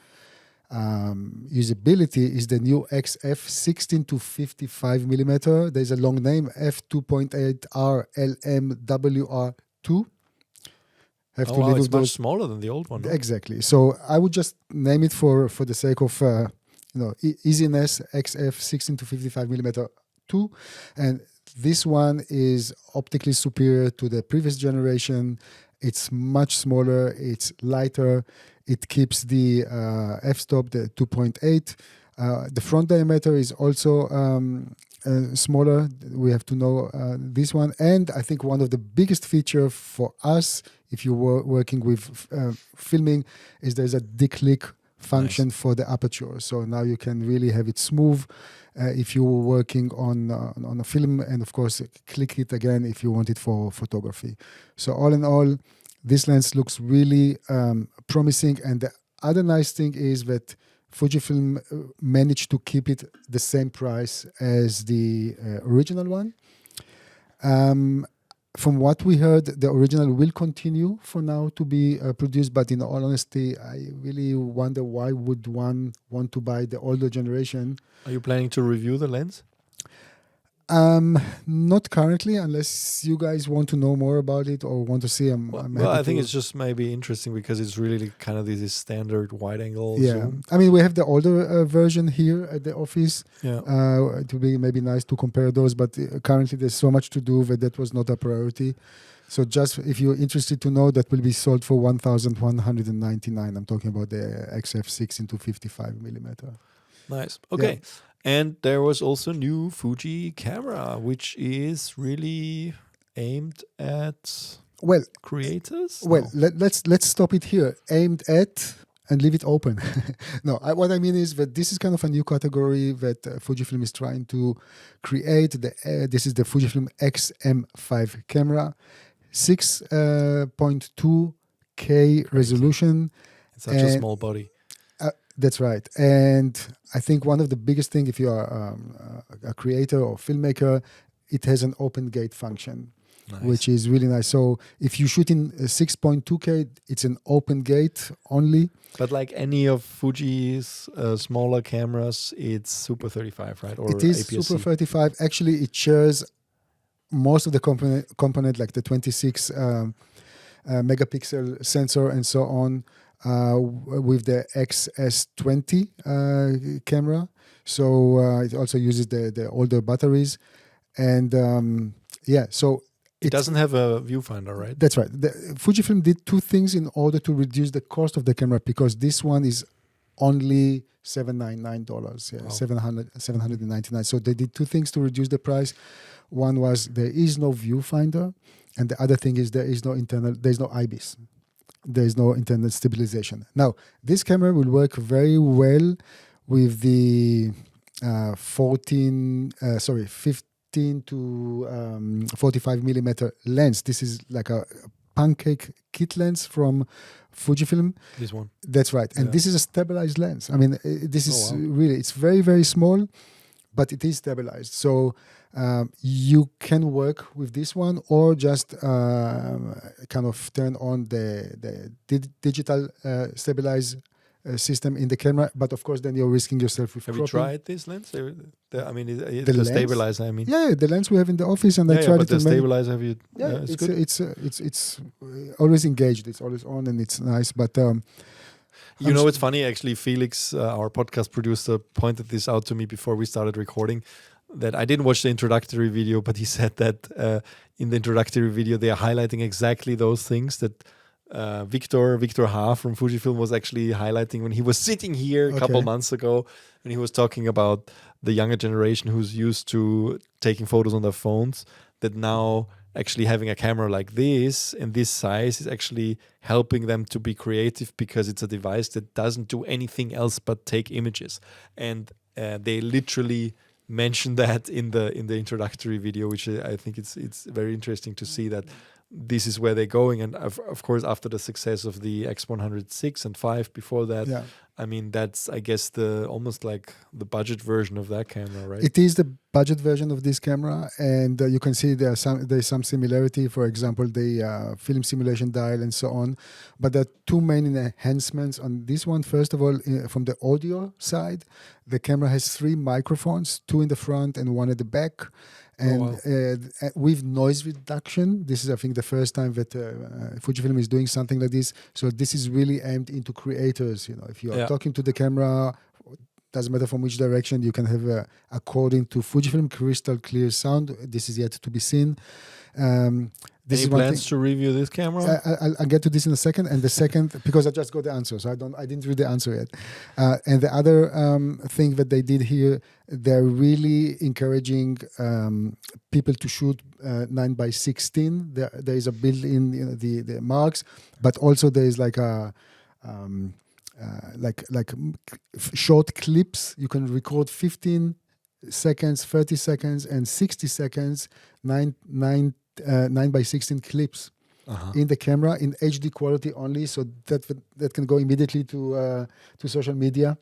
usability, is the new XF 16 to 55 millimeter. There's a long name, f2.8R LMWR2. It's much smaller than the old one. No? Exactly. So I would just name it for the sake of easiness, XF 16 to 55 millimeter 2, and this one is optically superior to the previous generation. It's much smaller, it's lighter, it keeps the f-stop, the 2.8. The front diameter is also smaller. We have to know this one. And I think one of the biggest features for us, if you were working with filming, is there's a declick function for the aperture. So now you can really have it smooth if you were working on a film, and of course click it again if you want it for photography. So all in all, this lens looks really promising. And the other nice thing is that Fujifilm managed to keep it the same price as the original one. From what we heard, the original will continue for now to be produced, but in all honesty, I really wonder why would one want to buy the older generation. Are you planning to review the lens? Not currently, unless you guys want to know more about it or want to see. I think it's just maybe interesting because it's really kind of this standard wide angle zoom. I mean, we have the older version here at the office. Yeah. It would be maybe nice to compare those, but currently there's so much to do that was not a priority. So just if you're interested to know, that will be sold for $1,199. I'm talking about the XF 16 to 55 millimeter. Nice. Okay. Yeah. And there was also new Fuji camera, which is really aimed at creators. Well, let's stop it here. Aimed at and leave it open. No, what I mean is that this is kind of a new category that Fujifilm is trying to create. This is the Fujifilm X-M5 camera, 6.2K resolution. It's such a small body. That's right. And I think one of the biggest thing, if you are a creator or filmmaker, it has an open gate function, which is really nice. So if you shoot in 6.2K, it's an open gate only. But like any of Fuji's smaller cameras, it's Super 35, right? Or it is APS-C. Super 35. Actually, it shares most of the component like the 26 megapixel sensor and so on with the XS20 camera. So it also uses the older batteries. And so it doesn't have a viewfinder, right? That's right. Fujifilm did two things in order to reduce the cost of the camera, because this one is only $799, Wow. $799. So they did two things to reduce the price. One was there is no viewfinder, and the other thing is there's no IBIS. There is no internal stabilization. Now, this camera will work very well with the 15 to 45 millimeter lens. This is like a pancake kit lens from Fujifilm. This one. That's right. And this is a stabilized lens. I mean, this is really, it's very, very small, but it is stabilized. So you can work with this one, or just kind of turn on the digital stabilize system in the camera, but of course then you're risking yourself with Have cropping. you tried this lens? The lens? stabilizer, I mean. Yeah, the lens we have in the office, and I tried but it. the stabilizer, have you? Yeah, it's good. It's always engaged. It's always on, and it's nice. But you know, it's funny actually. Felix, our podcast producer, pointed this out to me before we started recording. That I didn't watch the introductory video, but he said that in the introductory video they are highlighting exactly those things that Victor Ha from Fujifilm was actually highlighting when he was sitting here a couple months ago, and he was talking about the younger generation who's used to taking photos on their phones, that now actually having a camera like this in this size is actually helping them to be creative, because it's a device that doesn't do anything else but take images. And they literally mentioned that in the introductory video, which I think it's very interesting to see that this is where they're going. And of course, after the success of the X106 and 5 before that, I mean, that's, I guess, almost like the budget version of that camera, right? It is the budget version of this camera, and you can see there's some similarity. For example, the film simulation dial and so on. But there are two main enhancements on this one. First of all, from the audio side, the camera has 3 microphones, 2 in the front and 1 at the back. And with noise reduction, this is, I think, the first time that Fujifilm is doing something like this. So this is really aimed into creators. You know, if you are talking to the camera, doesn't matter from which direction, you can have, according to Fujifilm, crystal clear sound. This is yet to be seen. Any plans to review this camera? I'll get to this in a second. And the second, because I just got the answer, so I didn't read the answer yet. And the other thing that they did here, they're really encouraging people to shoot 9:16. There is a built-in, the marks, but also there is like a short clips. You can record 15 seconds, 30 seconds, and 60 seconds. 9:16 clips in the camera in HD quality only, so that can go immediately to social media.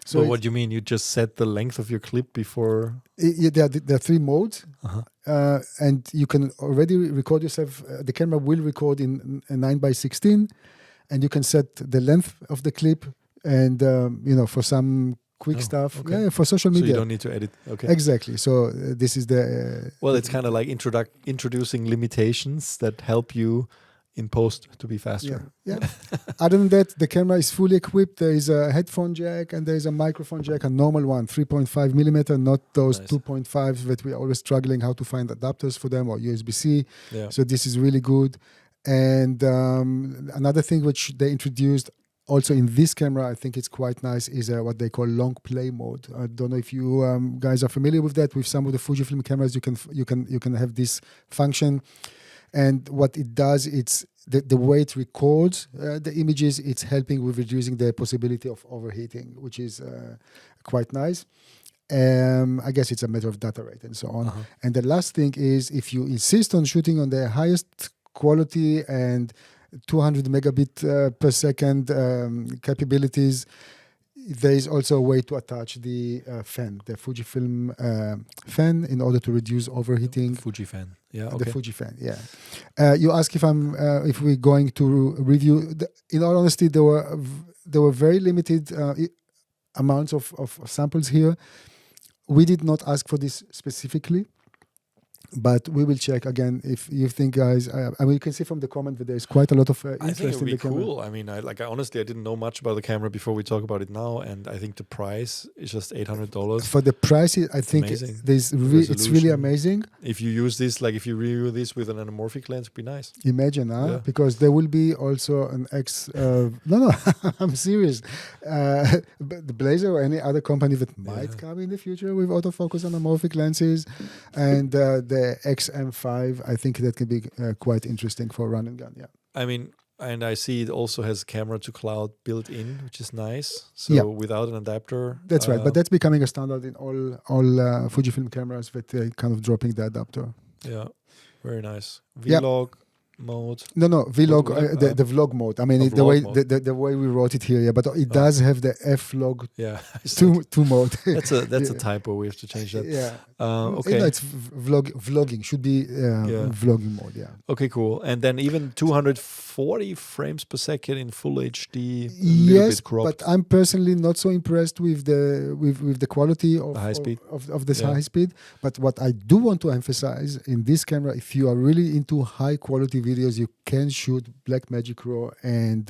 So what do you mean? You just set the length of your clip before? There are 3 modes, and you can already record yourself. The camera will record in 9:16, and you can set the length of the clip, and for some quick stuff, for social media. So you don't need to edit. Okay. Exactly. So this is the... well, it's kind of like introducing limitations that help you in post to be faster. Yeah. Other than that, the camera is fully equipped. There is a headphone jack and there is a microphone jack, a normal one, 3.5 millimeter, not those 2.5s that we're always struggling how to find adapters for them, or USB-C. Yeah. So this is really good. And another thing which they introduced also in this camera, I think it's quite nice, is what they call long play mode. I don't know if you guys are familiar with that. With some of the Fujifilm cameras, you can have this function, and what it does, it's the way it records the images. It's helping with reducing the possibility of overheating, which is quite nice. I guess it's a matter of data rate and so on. And the last thing is, if you insist on shooting on the highest quality and 200 megabit per second capabilities, there is also a way to attach the fan, the Fujifilm fan, in order to reduce overheating. Fuji fan. Yeah. The Okay. Fuji fan, yeah. You ask if we're going to review. In all honesty, there were very limited amounts of samples here. We did not ask for this specifically, but we will check again if you think, guys. I mean, you can see from the comment that there is quite a lot of I think it interest would in be the camera. cool. I mean, honestly, I didn't know much about the camera before we talk about it now, and I think the price is just $800. For the price, I think amazing. it's really Resolution. amazing. If you use this, like if you review this with an anamorphic lens, it'd be nice. Imagine, Yeah. because there will be also an no, I'm serious. But the BLAZAR or any other company that might come in the future with autofocus anamorphic lenses, and the X-M5, I think that can be quite interesting for run and gun. Yeah. I mean, and I see it also has camera to cloud built in, which is nice. So Yeah. without an adapter. That's right, but that's becoming a standard in all Fujifilm cameras that they're kind of dropping the adapter. Yeah, very nice. Yeah. Vlog mode. No, vlog, Vlog, the vlog mode. I mean, oh, the vlog way mode. the way we wrote it here, yeah, but it does have the F-log Yeah, I see. 2 mode. That's a typo. We have to change that. Yeah. Okay. No, it's vlogging. Should be vlogging mode. Yeah. Okay, cool. And then even 240 frames per second in full HD. Yes, bit cropped. but I'm personally not so impressed with the quality of The high speed. of this Yeah. high speed. But what I do want to emphasize in this camera, if you are really into high quality videos, you can shoot Blackmagic RAW and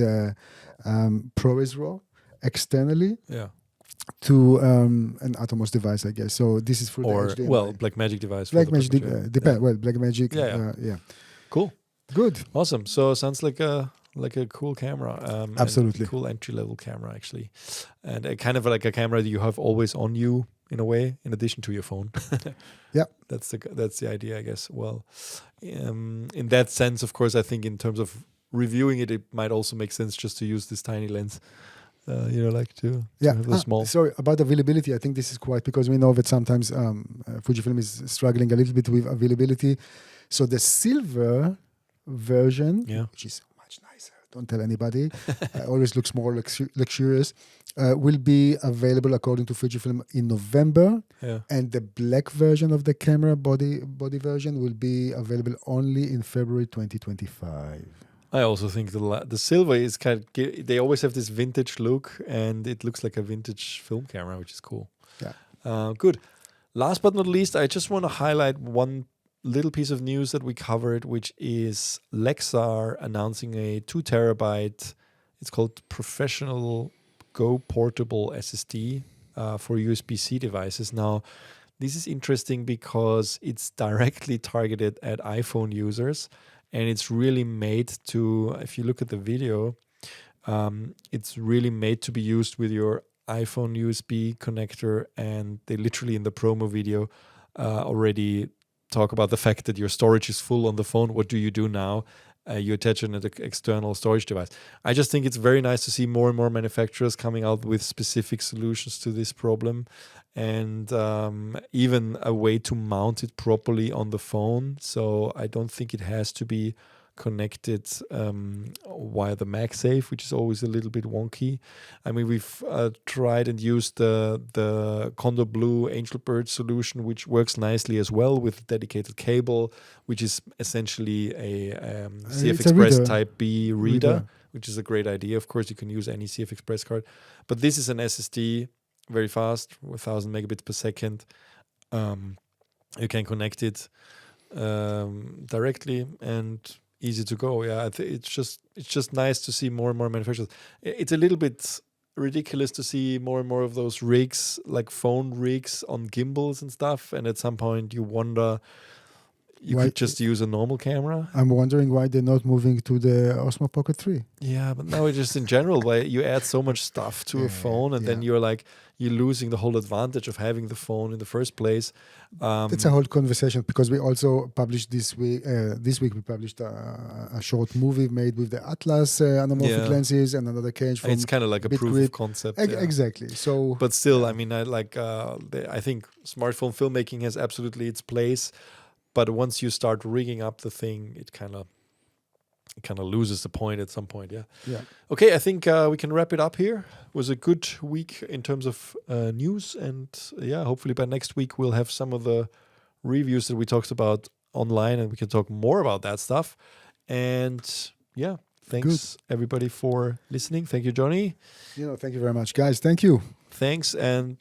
ProRes RAW externally Yeah. to an Atomos device, I guess. So this is for Or the HDMI. Blackmagic device. for the Blackmagic Blackmagic, depend. Well, Blackmagic. Yeah. Yeah. Cool. Good. Awesome. So sounds like a cool camera. And Absolutely. cool entry level camera actually, and kind of like a camera that you have always on you in a way, in addition to your phone. Yeah. That's the idea, I guess. Well, in that sense, of course, I think in terms of reviewing it, it might also make sense just to use this tiny lens. Like to have the small. Sorry about availability. I think this is quite because we know that sometimes Fujifilm is struggling a little bit with availability. So the silver version, which is much nicer, don't tell anybody, always looks more luxurious, will be available according to Fujifilm in November. Yeah. And the black version of the camera body version will be available only in February 2025. I also think the silver is they always have this vintage look, and it looks like a vintage film camera, which is cool. Yeah. Good. Last but not least, I just want to highlight one little piece of news that we covered, which is Lexar announcing a 2 terabyte. It's called Professional Go Portable SSD for USB-C devices. Now, this is interesting because it's directly targeted at iPhone users. And it's really made to, if you look at the video, it's really made to be used with your iPhone USB connector. And they literally in the promo video already talk about the fact that your storage is full on the phone. What do you do now? You attach an external storage device. I just think it's very nice to see more and more manufacturers coming out with specific solutions to this problem, and even a way to mount it properly on the phone. So I don't think it has to be connected via the MagSafe, which is always a little bit wonky. I mean, we've tried and used the Condor Blue Angelbird solution, which works nicely as well with dedicated cable, which is essentially a CF Express Type B reader, which is a great idea. Of course, you can use any CF Express card, but this is an SSD, very fast, 1,000 megabits per second. You can connect it directly and easy to go. Yeah, it's just nice to see more and more manufacturers. It's a little bit ridiculous to see more and more of those rigs, like phone rigs on gimbals and stuff. And at some point, you wonder, you could just use a normal camera. I'm wondering why they're not moving to the Osmo Pocket 3. Yeah, but now it's just in general, why you add so much stuff to a phone, and then you're losing the whole advantage of having the phone in the first place. It's a whole conversation because we also published this week. This week we published a short movie made with the Atlas anamorphic lenses and another cage. From it's kind of like a proof of concept. Exactly. So, but still, I mean, I think smartphone filmmaking has absolutely its place. But once you start rigging up the thing, it kind of it kind of loses the point at some point. Yeah. Okay, I think we can wrap it up here. It was a good week in terms of news, and hopefully by next week we'll have some of the reviews that we talked about online, and we can talk more about that stuff. And thanks everybody for listening. Thank you, Johnny. Thank you very much, guys. Thank you. Thanks, and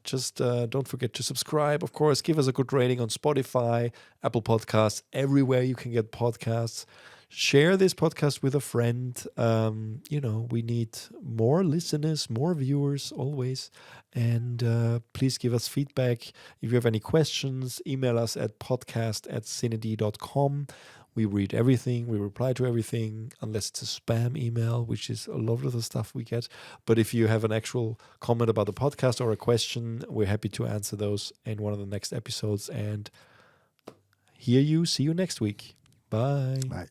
just don't forget to subscribe. Of course, give us a good rating on Spotify, Apple Podcasts, everywhere you can get podcasts. Share this podcast with a friend. We need more listeners, more viewers always. And please give us feedback. If you have any questions, email us at podcast@cined.com. We read everything. We reply to everything, unless it's a spam email, which is a lot of the stuff we get. But if you have an actual comment about the podcast or a question, we're happy to answer those in one of the next episodes. And see you next week. Bye. Bye.